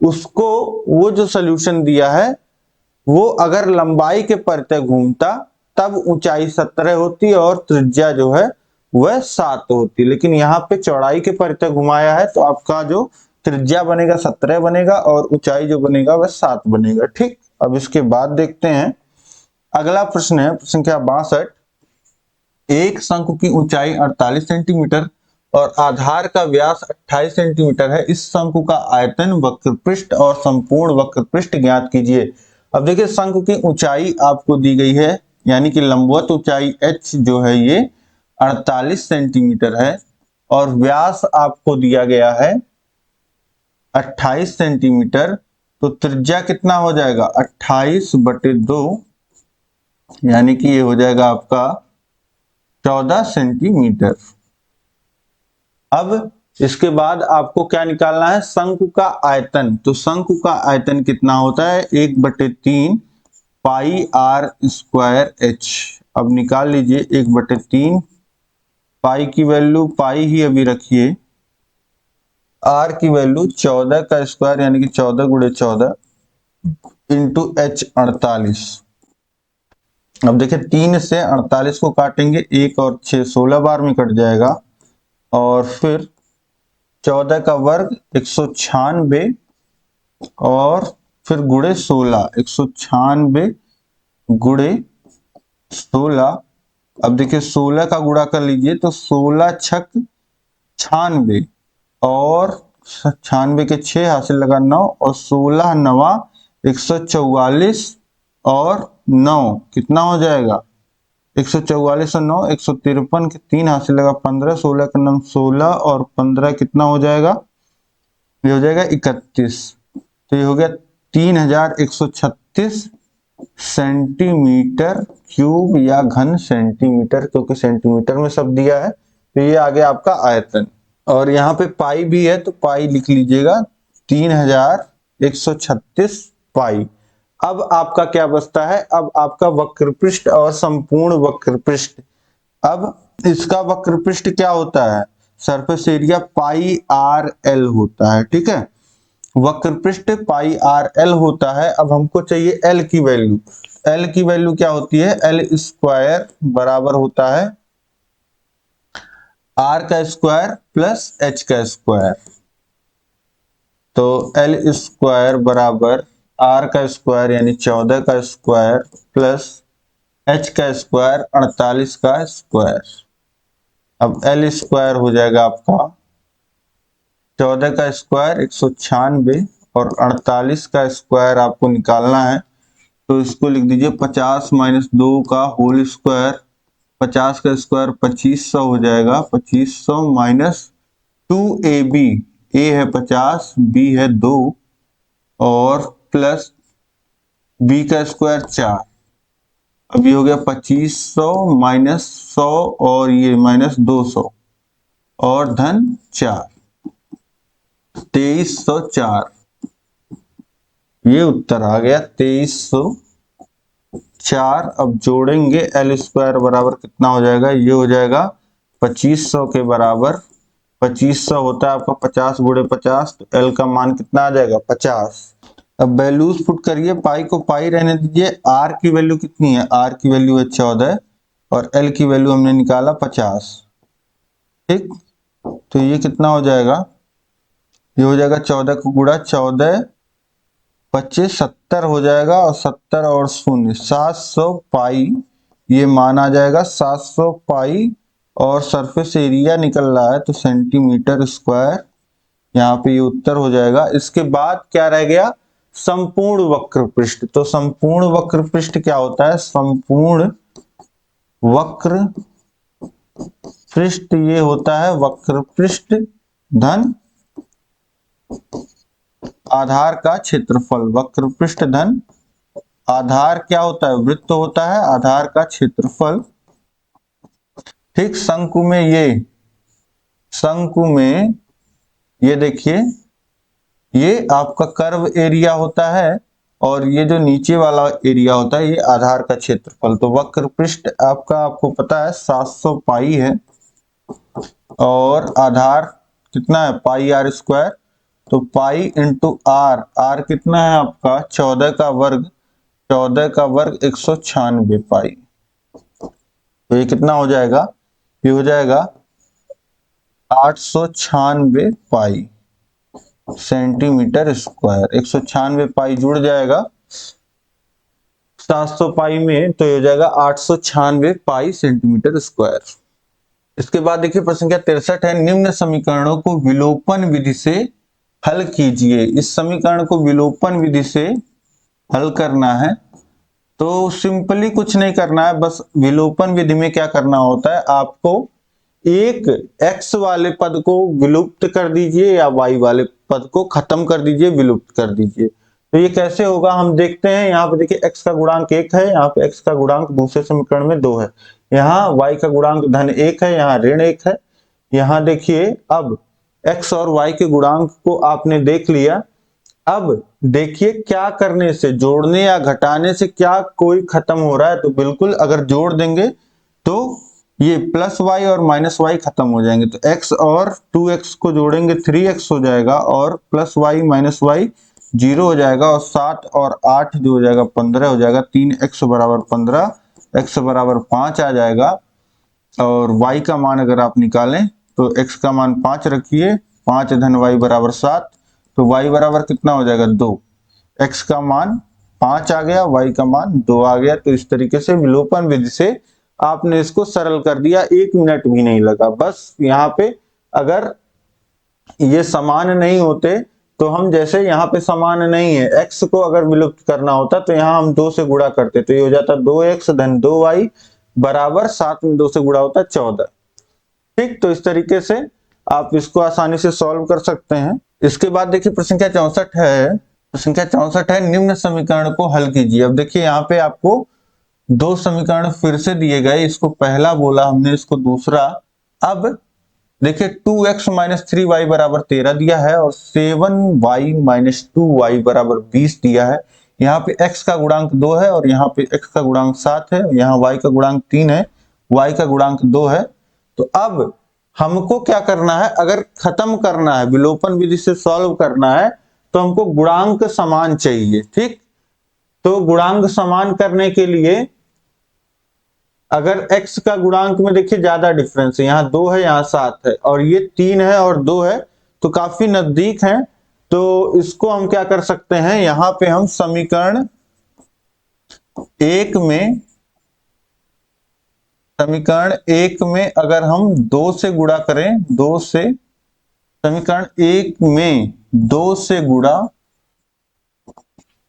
उसको वो जो सोल्यूशन दिया है वो अगर लंबाई के परितः घूमता तब ऊंचाई 17 होती और त्रिज्या जो है वह 7 होती, लेकिन यहाँ पे चौड़ाई के परितः घुमाया है तो आपका जो त्रिज्या बनेगा 17 बनेगा और ऊंचाई जो बनेगा वह 7 बनेगा। ठीक, अब इसके बाद देखते हैं अगला प्रश्न है प्रश्न संख्या 62। एक शंकु की ऊंचाई 48 सेंटीमीटर और आधार का व्यास 28 सेंटीमीटर है। इस शंकु का आयतन, वक्रपृष्ठ और संपूर्ण वक्रपृष्ठ ज्ञात कीजिए। अब देखिए शंकु की ऊंचाई आपको दी गई है, यानी कि लंबवत ऊंचाई h जो है ये 48 सेंटीमीटर है और व्यास आपको दिया गया है 28 सेंटीमीटर। तो त्रिज्या कितना हो जाएगा 28/2, यानी कि ये हो जाएगा आपका 14 सेंटीमीटर। अब इसके बाद आपको क्या निकालना है, शंकु का आयतन। तो शंकु का आयतन कितना होता है 1/3 पाई आर स्क्वायर एच। अब निकाल लीजिए 1/3 पाई की वैल्यू पाई ही अभी रखिए, आर की वैल्यू 14 का स्क्वायर यानी कि 14 गुणे 14 इंटू एच 48। अब देखिए 3 से 48 को काटेंगे, 1 और 6 16 बार में कट जाएगा और फिर 14 का वर्ग 196 और फिर गुणे 16, 196 गुणे 16। अब देखिए 16 का गुणा कर लीजिए तो 16 छक 96 और 96 के 6 हासिल लगा 9 और 16 नवा 144 और 9 कितना हो जाएगा 144 और 9 153 के 3 हासिल लगा 15, 16 का नाम 16 और 15 कितना हो जाएगा, ये हो जाएगा 31। तो ये हो गया 3136 सेंटीमीटर क्यूब या घन सेंटीमीटर, क्योंकि सेंटीमीटर में सब दिया है। तो ये आ गया आपका आयतन और यहाँ पे पाई भी है तो पाई लिख लीजिएगा 3136 पाई। अब आपका क्या बचता है, अब आपका वक्रपृष्ठ और संपूर्ण वक्रपृष्ठ। अब इसका वक्रपृष्ठ क्या होता है, surface area pi R L होता है। ठीक है, वक्रपृष्ठ पाई आर एल होता है। अब हमको चाहिए एल की वैल्यू। एल की वैल्यू क्या होती है, एल स्क्वायर बराबर होता है आर का स्क्वायर प्लस एच का स्क्वायर। तो एल स्क्वायर बराबर आर का स्क्वायर यानी 14 का स्क्वायर प्लस एच का स्क्वायर 48 का स्क्वायर। अब एल स्क्वायर हो जाएगा आपका 14 का स्क्वायर 196 और 48 का स्क्वायर आपको निकालना है। तो इसको लिख दीजिए 50 माइनस 2 का होल स्क्वायर, 50 का स्क्वायर 2500 हो जाएगा, 2500 माइनस 2ab, ए है 50 बी है 2 और प्लस बी का स्क्वायर 4। अब ये हो गया 2500 माइनस 100 और ये माइनस 200 और धन 4, 2304। ये उत्तर आ गया 2304। अब जोड़ेंगे एल स्क्वायर बराबर कितना हो जाएगा, ये हो जाएगा 2500 के बराबर, 2500 होता है आपका 50 गुणे 50, तो एल का मान कितना आ जाएगा 50। अब वैल्यूज पुट करिए, पाई को पाई रहने दीजिए, आर की वैल्यू कितनी है, आर की वैल्यू है 14 और एल की वैल्यू हमने निकाला 50। ठीक, तो ये कितना हो जाएगा, ये हो जाएगा 14 को गुणा 14 25 70 हो जाएगा और 70 और 0 700 पाई, ये मान आ जाएगा 700 पाई और सरफेस एरिया निकल रहा है तो सेंटीमीटर स्क्वायर, यहाँ पे ये उत्तर हो जाएगा। इसके बाद क्या रह गया, संपूर्ण वक्रपृष्ठ। तो संपूर्ण वक्रपृष्ठ क्या होता है, संपूर्ण वक्र पृष्ठ, ये होता है वक्र पृष्ठ धन आधार का क्षेत्रफल। वक्र पृष्ठ धन आधार क्या होता है, वृत्त होता है, आधार का क्षेत्रफल। ठीक, शंकु में ये देखिए, ये आपका कर्व एरिया होता है और ये जो नीचे वाला एरिया होता है ये आधार का क्षेत्रफल। तो वक्र पृष्ठ आपको पता है 700 पाई है और आधार कितना है, पाई आर स्क्वायर। तो पाई इंटू आर, आर कितना है आपका 14 का वर्ग, 14 का वर्ग 196 पाई। तो ये कितना हो जाएगा, ये हो जाएगा 896 पाई सेंटीमीटर स्क्वायर। 196 पाई जुड़ जाएगा 700 पाई में, तो ये हो जाएगा 896 पाई सेंटीमीटर स्क्वायर। इसके बाद देखिए प्रश्न संख्या 63 है, निम्न समीकरणों को विलोपन विधि से हल कीजिए। इस समीकरण को विलोपन विधि से हल करना है, तो सिंपली कुछ नहीं करना है, बस विलोपन विधि में क्या करना होता है, आपको एक x वाले पद को विलुप्त कर दीजिए या y वाले पद को खत्म कर दीजिए, विलुप्त कर दीजिए। तो ये कैसे होगा हम देखते हैं। यहाँ पे देखिए x का गुणांक 1 है, यहाँ पे x का गुणांक दूसरे समीकरण में 2 है, यहाँ y का गुणांक धन 1 है, यहाँ ऋण 1 है। यहाँ देखिए अब x और y के गुणांक को आपने देख लिया। अब देखिए क्या करने से, जोड़ने या घटाने से क्या कोई खत्म हो रहा है, तो बिल्कुल अगर जोड़ देंगे तो ये प्लस वाई और माइनस वाई खत्म हो जाएंगे। तो x और 2x को जोड़ेंगे 3x हो जाएगा और प्लस वाई माइनस वाई 0 हो जाएगा और 7 और 8 जो हो जाएगा 15 हो जाएगा। 3x बराबर 15, x बराबर 5 आ जाएगा। और y का मान अगर आप निकालें तो x का मान 5 रखिए, 5 धन y बराबर 7, तो y बराबर कितना हो जाएगा 2। x का मान 5 आ गया, y का मान 2 आ गया। तो इस तरीके से विलोपन विधि से आपने इसको सरल कर दिया, 1 मिनट भी नहीं लगा। बस यहाँ पे अगर ये समान नहीं होते तो हम, जैसे यहाँ पे समान नहीं है, x को अगर विलुप्त करना होता तो यहाँ हम 2 से गुणा करते, तो ये हो जाता 2x धन 2y बराबर 7 में 2 से गुणा होता है 14। ठीक, तो इस तरीके से आप इसको आसानी से सॉल्व कर सकते हैं। इसके बाद देखिए प्रश्न संख्या 64 है, प्रश्न संख्या 64 है, निम्न समीकरण को हल कीजिए। अब देखिए यहाँ पे आपको 2 समीकरण फिर से दिए गए, इसको पहला बोला हमने, इसको दूसरा। अब देखिए 2x माइनस 3y बराबर 13 दिया है और 7y माइनस 2y बराबर 20 दिया है। यहाँ पे x का गुणांक 2 है और यहाँ पे x का गुणांक 7 है, यहाँ y का गुणांक 3 है, y का गुणांक 2 है। तो अब हमको क्या करना है, अगर खत्म करना है, विलोपन विधि से सॉल्व करना है, तो हमको गुणांक समान चाहिए। ठीक, तो गुणांक समान करने के लिए अगर x का गुणांक में देखिए ज्यादा डिफरेंस है, यहाँ 2 है, यहाँ 7 है और ये 3 है और 2 है, तो काफी नजदीक है। तो इसको हम क्या कर सकते हैं, यहाँ पे हम समीकरण 1 में अगर हम 2 से गुणा करें, 2 से, समीकरण 1 में 2 से गुणा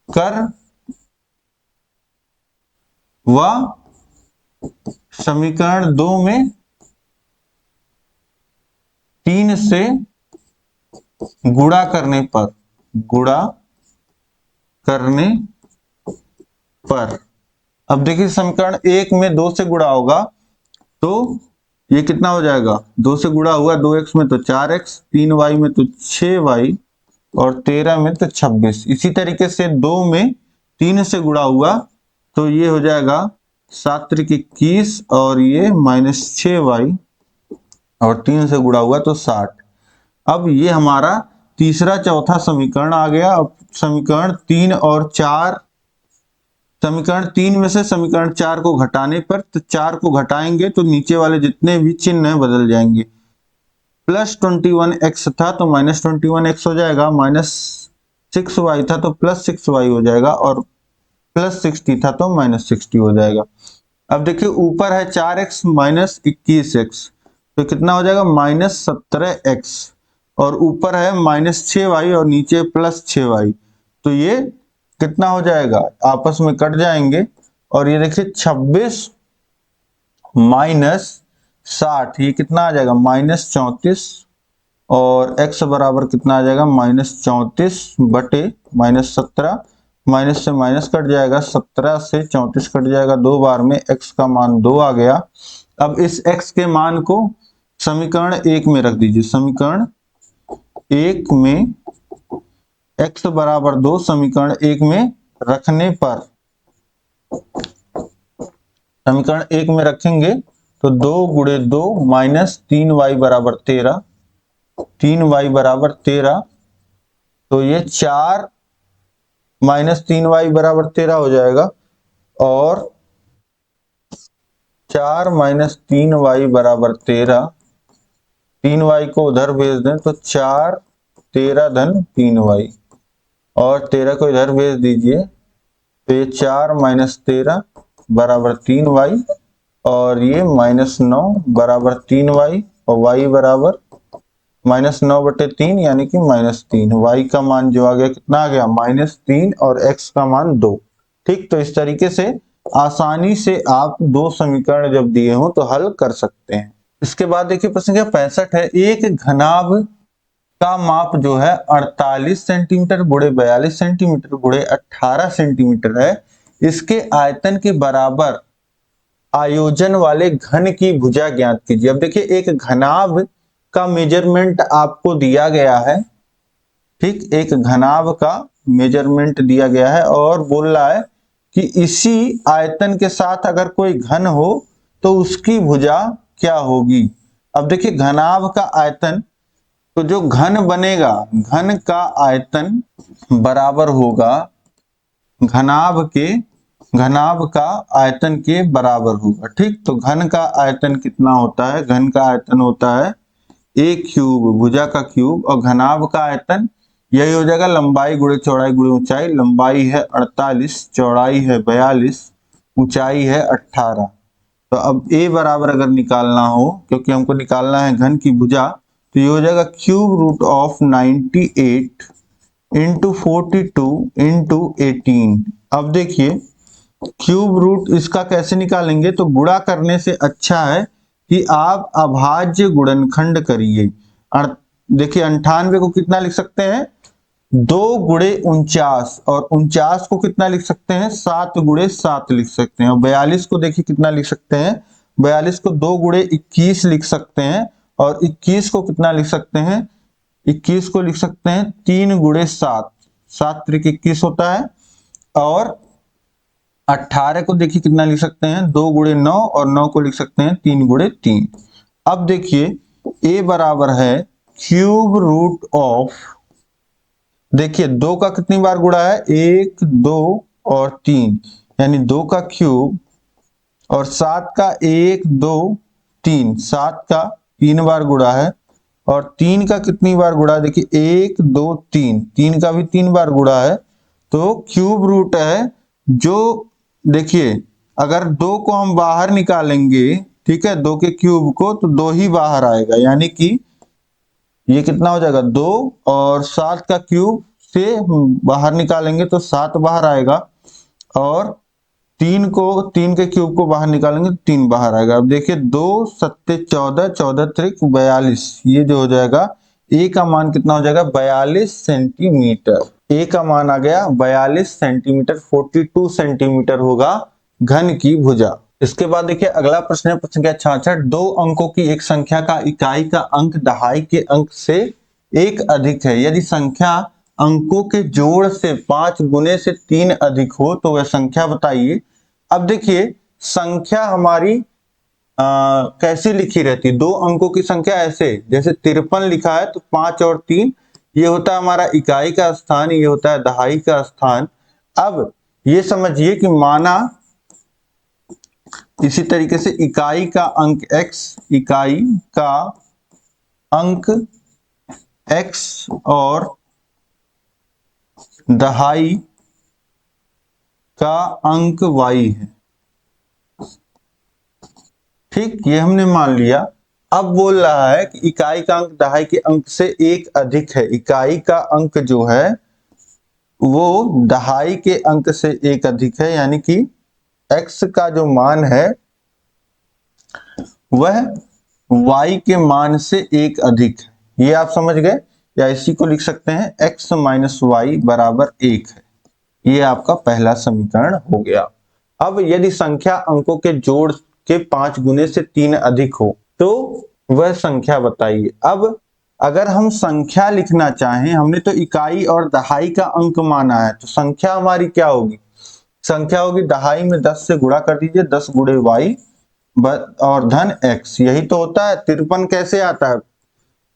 कर व समीकरण 2 में 3 से गुणा करने पर, अब देखिए समीकरण 1 में 2 से गुणा होगा तो ये कितना हो जाएगा, 2 से गुणा हुआ 2x में तो 4x, 3y में तो 6y और 13 में तो 26। इसी तरीके से 2 में 3 से गुणा हुआ तो ये हो जाएगा 7 त्रिक 21 और ये माइनस 6y और 3 से गुणा हुआ तो 60। अब ये हमारा तीसरा चौथा समीकरण आ गया। अब समीकरण 3 और 4, समीकरण 3 में से समीकरण 4 को घटाने पर, तो 4 को घटाएंगे तो नीचे वाले जितने भी चिन्ह हैं बदल जाएंगे। प्लस 21x था तो माइनस 21x हो जाएगा, माइनस 6y था तो प्लस 6y हो जाएगा और प्लस 60 था तो माइनस 60 हो जाएगा। अब देखिए ऊपर है 4x माइनस 21x, तो कितना हो जाएगा माइनस 17x, और ऊपर है माइनस 6y और नीचे प्लस 6y, तो ये कितना हो जाएगा, आपस में कट जाएंगे और ये देखिए 26 -60, ये कितना आ जाएगा -34, और x बराबर कितना आ जाएगा -34 बटे -17, माइनस से माइनस कट जाएगा, 17 से 34 कट जाएगा, 2 बार में x का मान 2 आ गया। अब इस x के मान को समीकरण 1 में रख दीजिए। समीकरण 1 में x बराबर 2 समीकरण 1 में रखने पर, समीकरण 1 में रखेंगे तो 2 गुणे 2 -3y बराबर 13, 3y बराबर 13, तो ये 4 -3y बराबर 13 हो जाएगा, और 4 -3y बराबर 13, 3y को उधर भेज दें तो 4 13 धन 3y, और 13 को इधर भेज दीजिए तो ये 4 -13 बराबर 3y, और ये -9 बराबर 3y, और y बराबर -9 बटे 3 यानी कि -3। y का मान जो आ गया कितना आ गया -3, और x का मान 2। ठीक, तो इस तरीके से आसानी से आप दो समीकरण जब दिए हो तो हल कर सकते हैं। इसके बाद देखिए प्रश्न संख्या 65 है, एक घनाभ का माप जो है 48 सेंटीमीटर गुणे 42 सेंटीमीटर गुणे 18 सेंटीमीटर है। इसके आयतन के बराबर आयोजन वाले घन की भुजा ज्ञात कीजिए। अब देखिए एक घनाभ का मेजरमेंट आपको दिया गया है। ठीक, एक घनाभ का मेजरमेंट दिया गया है और बोल रहा है कि इसी आयतन के साथ अगर कोई घन हो तो उसकी भुजा क्या होगी। अब देखिए घनाभ का आयतन, तो जो घन बनेगा, घन का आयतन बराबर होगा घनाभ का आयतन के बराबर होगा। ठीक, तो घन का आयतन कितना होता है, घन का आयतन होता है a क्यूब, भुजा का क्यूब, और घनाभ का आयतन यही हो जाएगा लंबाई गुणे चौड़ाई गुणे ऊंचाई। लंबाई है 48, चौड़ाई है 42, ऊंचाई है 18। तो अब a बराबर अगर निकालना हो, क्योंकि हमको निकालना है घन की भुजा, तो ये हो जाएगा cube root of 98 into 42 into 18। अब देखिए क्यूब रूट इसका कैसे निकालेंगे, तो गुणा करने से अच्छा है कि आप अभाज्य गुणनखंड करिए। देखिए 98 को कितना लिख सकते हैं, 2 गुणे 49, और 49 को कितना लिख सकते हैं, 7 गुणे 7 लिख सकते हैं। और 42 को देखिए कितना लिख सकते हैं, 42 को 2 गुणे 21 लिख सकते हैं, और 21 को कितना लिख सकते हैं, 21 को लिख सकते हैं 3 गुणे 7, 7 त्रिक 21 होता है। और 18 को देखिए कितना लिख सकते हैं, 2 गुणे 9, और 9 को लिख सकते हैं 3 गुणे 3। अब देखिए a बराबर है क्यूब रूट ऑफ, देखिए 2 का कितनी बार गुणा है, 1 2 और 3, यानी 2 का क्यूब, और 7 का 1 2 3, 7 का 3 बार गुणा है, और 3 का कितनी बार गुणा, देखिए 1 2 3, 3 का भी 3 बार गुणा है। तो क्यूब रूट है, जो देखिए अगर 2 को हम बाहर निकालेंगे, ठीक है, 2 के क्यूब को, तो 2 ही बाहर आएगा, यानी कि ये कितना हो जाएगा 2, और 7 का क्यूब से बाहर निकालेंगे तो 7 बाहर आएगा, और 3 के क्यूब को बाहर निकालेंगे तो 3 बाहर आएगा। अब देखिए 2 7 14, 14 त्रिक 42, ये जो हो जाएगा a का मान कितना हो जाएगा 42 सेंटीमीटर। a का मान आ गया 42 सेंटीमीटर, 42 सेंटीमीटर होगा घन की भुजा। इसके बाद देखिए अगला प्रश्न है, प्रश्न संख्या 66, 2 अंकों की एक संख्या का इकाई का अंक दहाई के अंक से एक अधिक है। यदि संख्या अंकों के जोड़ से 5 गुने से 3 अधिक हो तो वह संख्या बताइए। अब देखिए संख्या हमारी कैसी लिखी रहती है, 2 अंकों की संख्या ऐसे, जैसे 53 लिखा है तो 5 और 3, ये होता है हमारा इकाई का स्थान, ये होता है दहाई का स्थान। अब ये समझिए कि माना इसी तरीके से इकाई का अंक x, इकाई का अंक x और दहाई का अंक y है। ठीक, ये हमने मान लिया। अब बोल रहा है कि इकाई का अंक दहाई के अंक से एक अधिक है। इकाई का अंक जो है वो दहाई के अंक से एक अधिक है, यानी कि x का जो मान है वह y के मान से एक अधिक है। ये आप समझ गए, या इसी को लिख सकते हैं x माइनस वाई बराबर 1 है। ये आपका पहला समीकरण हो गया। अब यदि संख्या अंकों के जोड़ के 5 गुने से 3 अधिक हो तो वह संख्या बताइए। अब अगर हम संख्या लिखना चाहें, हमने तो इकाई और दहाई का अंक माना है, तो संख्या हमारी क्या होगी? संख्या होगी दहाई में 10 से गुणा कर दीजिए, 10 गुणे वाई और धन x। यही तो होता है। 53 कैसे आता है?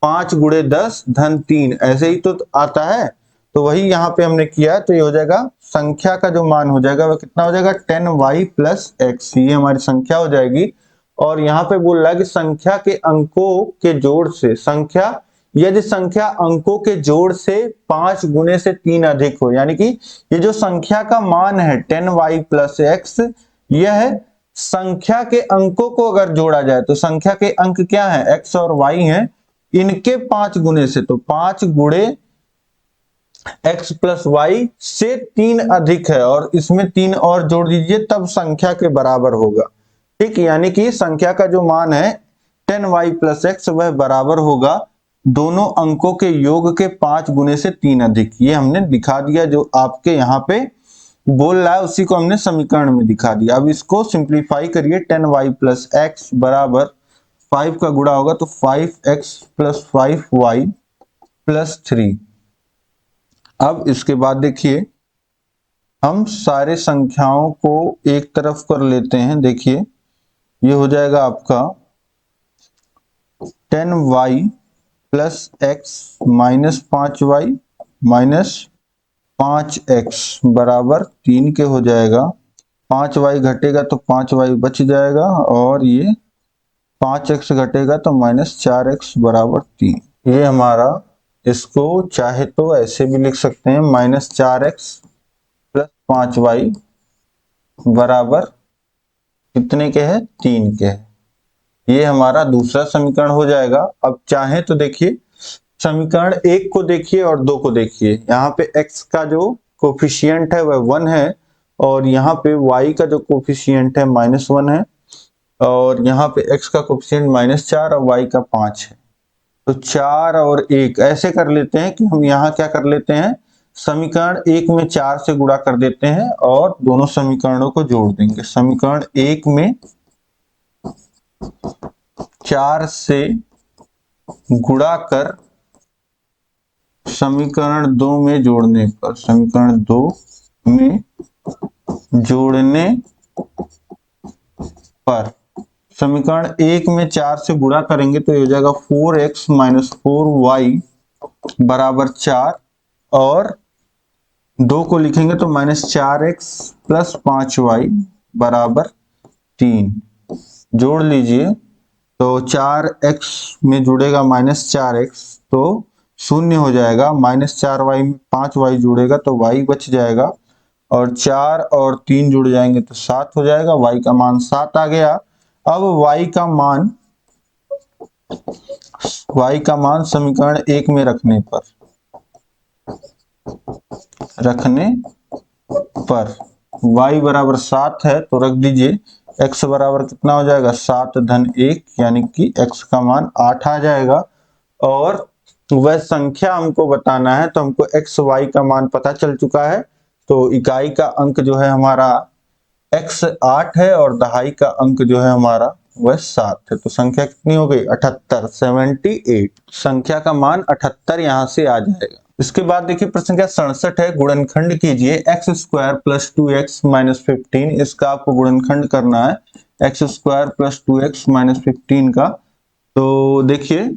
5 गुणे 10 धन 3, ऐसे ही तो आता है। तो वही यहाँ पे हमने किया है। तो ये हो जाएगा, संख्या का जो मान हो जाएगा वह कितना हो जाएगा? 10y plus x। ये हमारी संख्या हो जाएगी। और यहाँ पे बोल रहा है कि संख्या के अंकों के जोड़ से, यदि संख्या अंकों के जोड़ से 5 गुने से 3 अधिक हो, यानी कि ये जो संख्या का मान है 10y प्लस x, यह संख्या के अंकों को अगर जोड़ा जाए तो संख्या के अंक क्या है? x और y हैं। इनके 5 गुने से, तो 5 गुणे x प्लस वाई से 3 अधिक है, और इसमें 3 और जोड़ दीजिए, तब संख्या के बराबर होगा। ठीक, यानी कि संख्या का जो मान है 10y प्लस x वह बराबर होगा दोनों अंकों के योग के 5 गुने से 3 अधिक। ये हमने दिखा दिया, जो आपके यहाँ पे बोल रहा है उसी को हमने समीकरण में दिखा दिया। अब इसको सिंप्लीफाई करिए। 10y प्लस x बराबर 5 का गुणा होगा तो 5x प्लस 5y प्लस 3। अब इसके बाद देखिए, हम सारे संख्याओं को एक तरफ कर लेते हैं। देखिए, ये हो जाएगा आपका 10y plus x minus 5y minus 5x बराबर 3 के हो जाएगा। 5y घटेगा तो 5y बच जाएगा, और ये 5x घटेगा तो माइनस 4x बराबर 3। ये हमारा, इसको चाहे तो ऐसे भी लिख सकते हैं, माइनस 4x प्लस 5y बराबर कितने के है? 3 के है। ये हमारा दूसरा समीकरण हो जाएगा। अब चाहे तो देखिए, समीकरण 1 को देखिए और 2 को देखिए। यहाँ पे x का जो कोफिशिएंट है वह 1 है, और यहाँ पे y का जो कोफिशिएंट है -1 है, और यहाँ पे x का कोफिशिएंट -4 और y का 5 है। तो 4 और 1 ऐसे कर लेते हैं कि हम यहाँ क्या कर लेते हैं, समीकरण 1 में 4 से गुणा कर देते हैं और दोनों समीकरणों को जोड़ देंगे। समीकरण 1 में 4 से गुणा कर समीकरण 2 में जोड़ने पर, समीकरण 2 में जोड़ने पर समीकरण 1 में 4 से गुणा करेंगे तो ये हो जाएगा 4x माइनस 4y बराबर 4, और 2 को लिखेंगे तो -4x प्लस 5y बराबर 3। जोड़ लीजिए तो 4x में जुड़ेगा -4x तो 0 हो जाएगा, -4y में 5y जुड़ेगा तो y बच जाएगा, और 4 और 3 जुड़ जाएंगे तो 7 हो जाएगा। y का मान 7 आ गया। अब y का मान समीकरण 1 में रखने पर y बराबर 7 है तो रख दीजिए। x बराबर कितना हो जाएगा? 7 धन 1, यानी कि x का मान 8 आ जाएगा। और वह संख्या हमको बताना है, तो हमको x y का मान पता चल चुका है। तो इकाई का अंक जो है हमारा x 8 है, और दहाई का अंक जो है हमारा वह 7 है। तो संख्या कितनी हो गई? 78, 78। संख्या का मान 78 यहाँ से आ जाएगा। इसके बाद देखिए प्रश्न संख्या 67 है, गुणनखंड कीजिए x square plus 2x minus 15। इसका आपको गुणनखंड करना है, x square plus 2x minus 15 का। तो देखिए,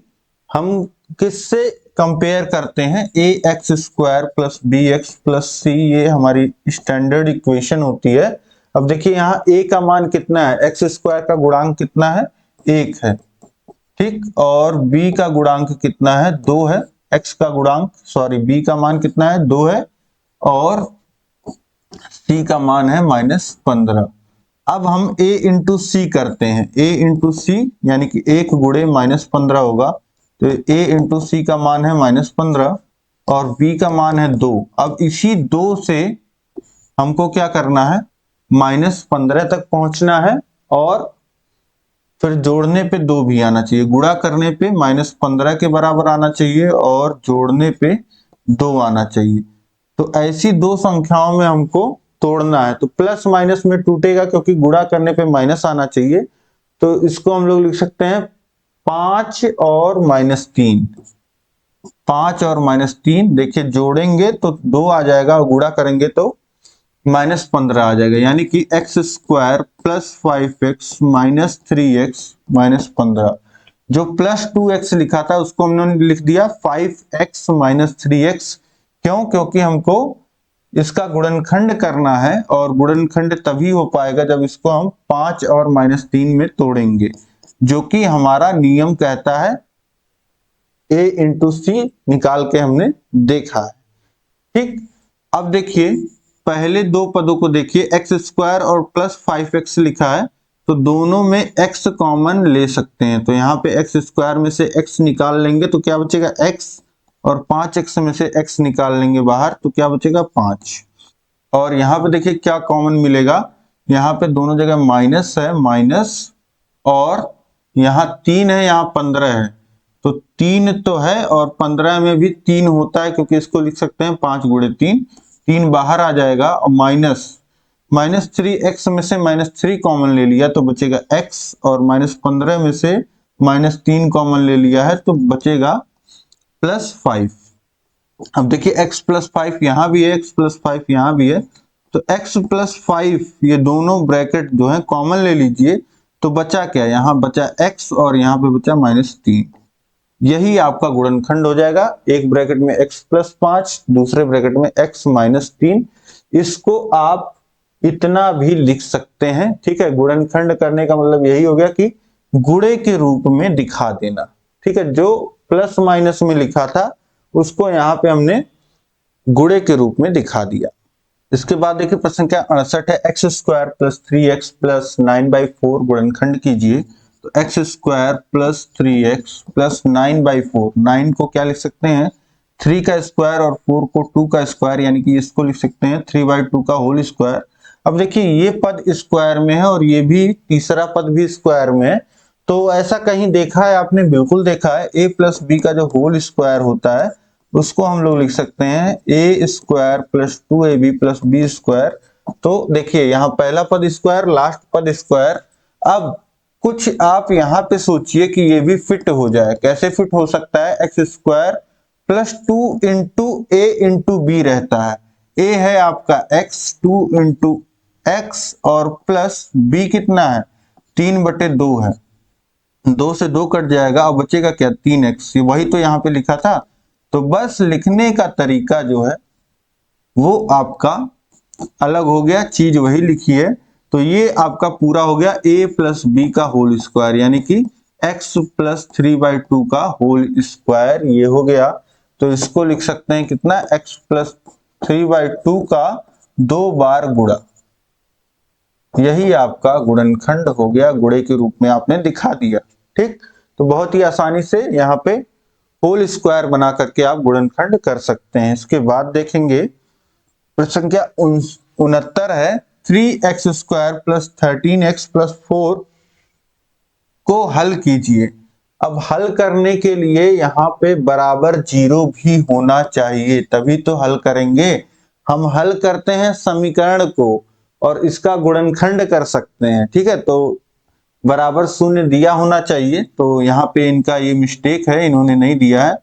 हम किससे कंपेयर करते हैं? ax square plus bx plus c, ये हमारी स्टैंडर्ड इक्वेशन होती है। अब देखिए यहाँ a का मान कितना है? x स्क्वायर का गुणांक कितना है? 1 है, ठीक, और b का गुणांक कितना है? 2 है। x का गुणांक, सॉरी, b का मान कितना है? 2 है, और c का मान है -15। अब हम a इंटू सी करते हैं, a इंटू सी यानी कि 1 गुणे -15 होगा, तो a इंटू सी का मान है -15 और b का मान है 2। अब इसी 2 से हमको क्या करना है? -15 तक पहुंचना है, और फिर जोड़ने पे 2 भी आना चाहिए, गुणा करने पे -15 के बराबर आना चाहिए और जोड़ने पे 2 आना चाहिए। तो ऐसी दो संख्याओं में हमको तोड़ना है। तो प्लस माइनस में टूटेगा क्योंकि गुणा करने पे माइनस आना चाहिए। तो इसको हम लोग लिख सकते हैं 5 और -3। 5 और -3 देखिए, जोड़ेंगे तो 2 आ जाएगा और गुणा करेंगे तो -15 आ जाएगा, यानी कि x square plus 5x minus 3x minus 15। जो प्लस 2x लिखा था उसको हमने लिख दिया 5x माइनस 3x। क्यों? क्योंकि हमको इसका गुणनखंड करना है और गुणनखंड तभी हो पाएगा जब इसको हम 5 और -3 में तोड़ेंगे, जो कि हमारा नियम कहता है। a इंटू सी निकाल के हमने देखा है। ठीक, अब देखिए पहले दो पदों को देखिए, एक्स स्क्वायर और प्लस 5x लिखा है तो दोनों में x कॉमन ले सकते हैं। तो यहाँ पे एक्स स्क्वायर में से x निकाल लेंगे तो क्या बचेगा x, और 5x में से x निकाल लेंगे बाहर तो क्या बचेगा 5। और यहाँ पे देखिए क्या कॉमन मिलेगा, यहाँ पे दोनों जगह माइनस है, माइनस, और यहाँ 3 है, यहाँ 15 है। तो 3 तो है और 15 में भी 3 होता है क्योंकि इसको लिख सकते हैं 5 गुणे 3। 3 बाहर आ जाएगा और -3x में से -3 कॉमन ले लिया तो बचेगा x, और -15 में से -3 कॉमन ले लिया है तो बचेगा +5। अब देखिए x प्लस 5 यहां भी है, x प्लस 5 यहां भी है, तो x प्लस 5 ये दोनों ब्रैकेट जो है कॉमन ले लीजिए तो बचा क्या, यहां बचा x और यहां पे बचा -3। यही आपका गुणनखंड हो जाएगा। एक ब्रैकेट में x प्लस 5, दूसरे ब्रैकेट में x माइनस 3। इसको आप इतना भी लिख सकते हैं। ठीक है, गुणनखंड करने का मतलब यही हो गया कि गुणे के रूप में दिखा देना। ठीक है, जो प्लस माइनस में लिखा था उसको यहाँ पे हमने गुणे के रूप में दिखा दिया। इसके बाद देखिए प्रश्न संख्या 68 है, x square plus 3x plus 9/4 गुणनखंड कीजिए। तो x square plus 3x plus 9/4, 9 को क्या लिख सकते हैं 3 का स्क्वायर और 4 को 2 का स्क्वायर, यानी कि इसको लिख सकते हैं 3/2 का होल स्क्वायर। अब देखिए ये पद स्क्वायर में है और ये भी तीसरा पद भी स्क्वायर में है। तो ऐसा कहीं देखा है आपने? बिल्कुल देखा है। a प्लस बी का जो होल स्क्वायर होता है उसको हम लोग लिख सकते हैं a square plus 2ab plus B square. तो देखिए यहाँ पहला पद स्क्वायर, लास्ट पद स्क्वायर। अब कुछ आप यहाँ पे सोचिए कि ये भी फिट हो जाए। कैसे फिट हो सकता है? X square plus 2 into A into B रहता है। a है आपका x, 2 इंटू एक्स, और प्लस b कितना है 3/2 है। 2 से 2 कट जाएगा और बचेगा क्या 3x। वही तो यहाँ पे लिखा था। तो बस लिखने का तरीका जो है वो आपका अलग हो गया, चीज वही लिखी है। तो ये आपका पूरा हो गया a प्लस बी का होल स्क्वायर, यानी कि x प्लस 3/2 का होल स्क्वायर, ये हो गया। तो इसको लिख सकते हैं कितना, x प्लस 3/2 का 2 बार गुणा। यही आपका गुणनखंड हो गया, गुणे के रूप में आपने दिखा दिया। ठीक, तो बहुत ही आसानी से यहाँ पे होल स्क्वायर बना करके आप गुणनखंड कर सकते हैं। इसके बाद देखेंगे प्रश्न संख्या 69 है, 3x square plus 13x plus 4 को हल कीजिए। अब हल करने के लिए यहाँ पे बराबर 0 भी होना चाहिए, तभी तो हल करेंगे। हम हल करते हैं समीकरण को और इसका गुणनखंड कर सकते हैं। ठीक है, तो बराबर 0 दिया होना चाहिए। तो यहाँ पे इनका ये मिस्टेक है, इन्होंने नहीं दिया है।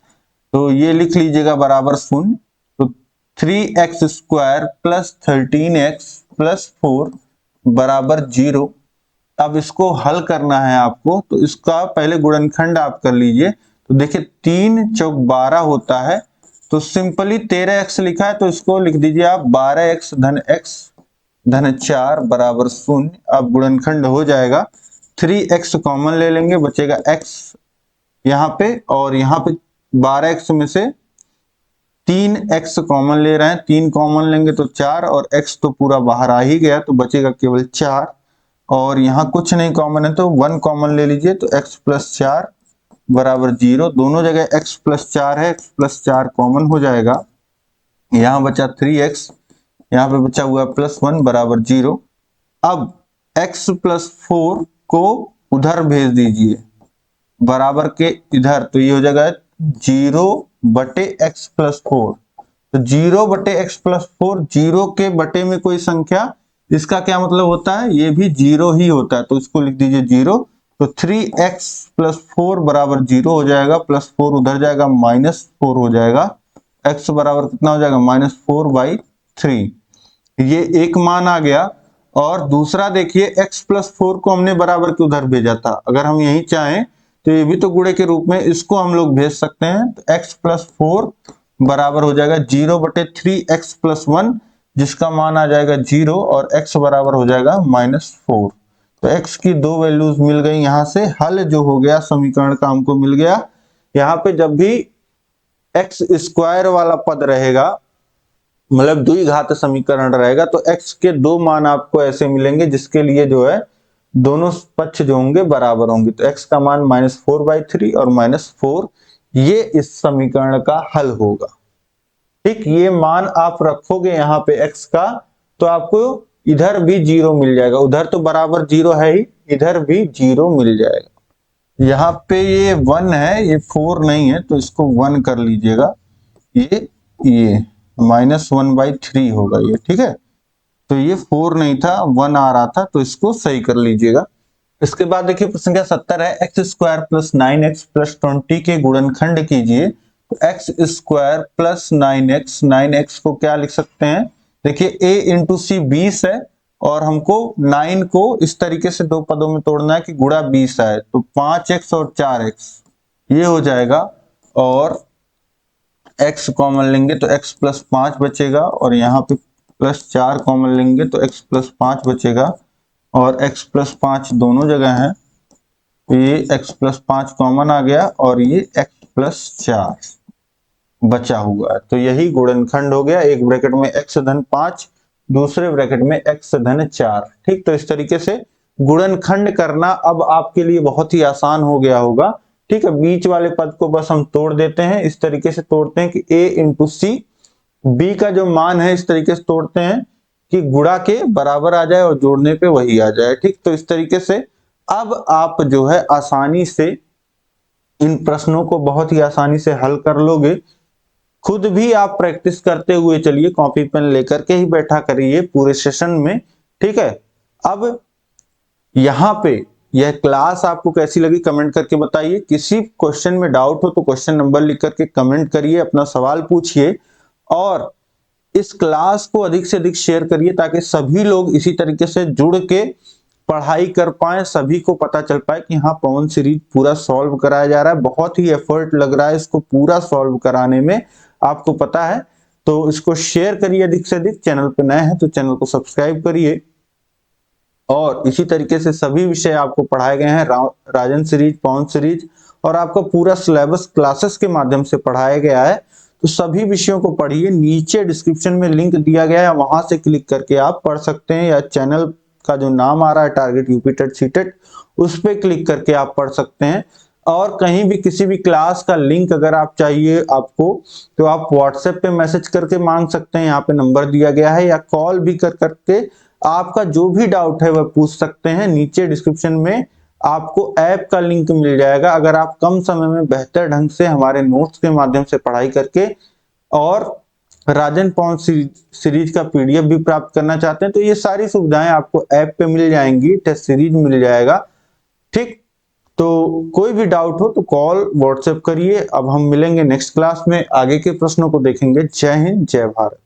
तो ये लिख लीजिएगा बराबर 0। तो 3x square plus 13x plus 4 बराबर 0। अब इसको हल करना है आपको, तो इसका पहले गुणनखंड आप कर लीजिए। तो देखिए 3 चौक 12 होता है, तो सिंपली 13x लिखा है तो इसको लिख दीजिए आप 12x धन 4 बराबर 0। अब गुणनखंड हो जाएगा, 3x कॉमन ले लेंगे, बचेगा x यहाँ पे, और यहाँ पे 12x में से 3x कॉमन ले रहे हैं, 3 कॉमन लेंगे तो 4, और x तो पूरा बाहर आ ही गया तो बचेगा केवल 4। और यहाँ कुछ नहीं कॉमन है तो 1 कॉमन ले लीजिए, तो x प्लस 4 बराबर 0। दोनों जगह x प्लस 4 है, x प्लस 4 कॉमन हो जाएगा। यहाँ बचा 3x, यहाँ पे बचा हुआ +1 बराबर 0। अब x प्लस 4 को उधर भेज दीजिए बराबर के इधर, तो ये हो जाएगा 0/x+4। तो 0/x+4, 0 के बटे में कोई संख्या, इसका क्या मतलब होता है, ये भी 0 ही होता है, तो इसको लिख दीजिए 0। तो 3x+4 बराबर 0 हो जाएगा, +4 उधर जाएगा, -4 हो जाएगा, x बराबर कितना हो जाएगा, -4/3। ये एक मान आ गया। और दूसरा देखिए, x+4 को हमने बराबर के उधर भेजा था, अगर हम यही चाहें तो ये भी तो गुणे के रूप में इसको हम लोग भेज सकते हैं। तो x+4 बराबर हो जाएगा 0/3x+1, जिसका मान आ जाएगा 0, और x बराबर हो जाएगा -4। तो x की दो वैल्यूज मिल गई, यहां से हल जो हो गया समीकरण का हमको मिल गया। यहाँ पे जब भी x² वाला पद रहेगा, मतलब द्विघात समीकरण रहेगा, तो x के दो मान आपको ऐसे मिलेंगे जिसके लिए जो है दोनों पक्ष जो होंगे बराबर होंगे। तो x का मान -4/3 और -4, ये इस समीकरण का हल होगा। ठीक, ये मान आप रखोगे यहाँ पे x का, तो आपको इधर भी 0 मिल जाएगा, उधर तो बराबर 0 है ही, इधर भी 0 मिल जाएगा। यहाँ पे ये 1 है, ये 4 नहीं है, तो इसको 1 कर लीजिएगा, ये -1/3 होगा ये। ठीक है, तो ये 4 नहीं था, 1 आ रहा था, तो इसको सही कर लीजिएगा। इसके बाद देखिए प्रश्न संख्या 70 है, x² + 9x + 20 के गुणनखंड कीजिए। तो x² + 9x, 9x को क्या लिख सकते हैं, देखिए a × c 20 है, और हमको 9 को इस तरीके से दो पदों में तोड़ना है कि गुणा 20 आए, तो 5x और 4x ये हो जाएगा, और x कॉमन लेंगे तो x + 5 बचेगा, और यहाँ पे +4 कॉमन लेंगे तो x + 5 बचेगा, और x + 5 दोनों जगह है, तो ये x + 5 कॉमन आ गया, और ये x + 4 बचा हुआ है। तो यही गुणनखंड हो गया, एक ब्रैकेट में x-5, दूसरे ब्रैकेट में x-4। ठीक, तो इस तरीके से गुणनखंड करना अब आपके लिए बहुत ही आसान हो गया होगा। ठीक है, बीच वाले पद को बस हम तोड़ देते हैं, इस तरीके से तोड़ते हैं कि a × c, b का जो मान है इस तरीके से तोड़ते हैं कि गुणा के बराबर आ जाए और जोड़ने पे वही आ जाए। ठीक, तो इस तरीके से अब आप जो है आसानी से इन प्रश्नों को बहुत ही आसानी से हल कर लोगे। खुद भी आप प्रैक्टिस करते हुए चलिए, कॉपी पेन लेकर के ही बैठा करिए पूरे सेशन में। ठीक है, अब यहाँ पे यह क्लास आपको कैसी लगी कमेंट करके बताइए। किसी क्वेश्चन में डाउट हो तो क्वेश्चन नंबर लिख करके कमेंट करिए, अपना सवाल पूछिए, और इस क्लास को अधिक से अधिक शेयर करिए ताकि सभी लोग इसी तरीके से जुड़ के पढ़ाई कर पाए, सभी को पता चल पाए कि हाँ पवन सीरीज पूरा सॉल्व कराया जा रहा है। बहुत ही एफर्ट लग रहा है इसको पूरा सॉल्व कराने में, आपको पता है। तो इसको शेयर करिए अधिक से अधिक, चैनल पे नए हैं तो चैनल को सब्सक्राइब करिए, और इसी तरीके से सभी विषय आपको पढ़ाए गए हैं, राजन सीरीज, पवन सीरीज, और आपका पूरा सिलेबस क्लासेस के माध्यम से पढ़ाया गया है। तो सभी विषयों को पढ़िए, नीचे डिस्क्रिप्शन में लिंक दिया गया है, वहां से क्लिक करके आप पढ़ सकते हैं, या चैनल का जो नाम आ रहा है टारगेट यूपी टेट सीटेट, उस पर क्लिक करके आप पढ़ सकते हैं। और कहीं भी किसी भी क्लास का लिंक अगर आप चाहिए आपको, तो आप व्हाट्सएप पे मैसेज करके मांग सकते हैं, यहाँ पे नंबर दिया गया है, या कॉल भी कर करके आपका जो भी डाउट है वह पूछ सकते हैं। नीचे डिस्क्रिप्शन में आपको ऐप का लिंक मिल जाएगा, अगर आप कम समय में बेहतर ढंग से हमारे नोट्स के माध्यम से पढ़ाई करके और राजन पवन सीरीज का पीडीएफ भी प्राप्त करना चाहते हैं, तो ये सारी सुविधाएं आपको ऐप पे मिल जाएंगी, टेस्ट सीरीज मिल जाएगा। ठीक, तो कोई भी डाउट हो तो कॉल व्हाट्सएप करिए। अब हम मिलेंगे नेक्स्ट क्लास में, आगे के प्रश्नों को देखेंगे। जय हिंद, जय भारत।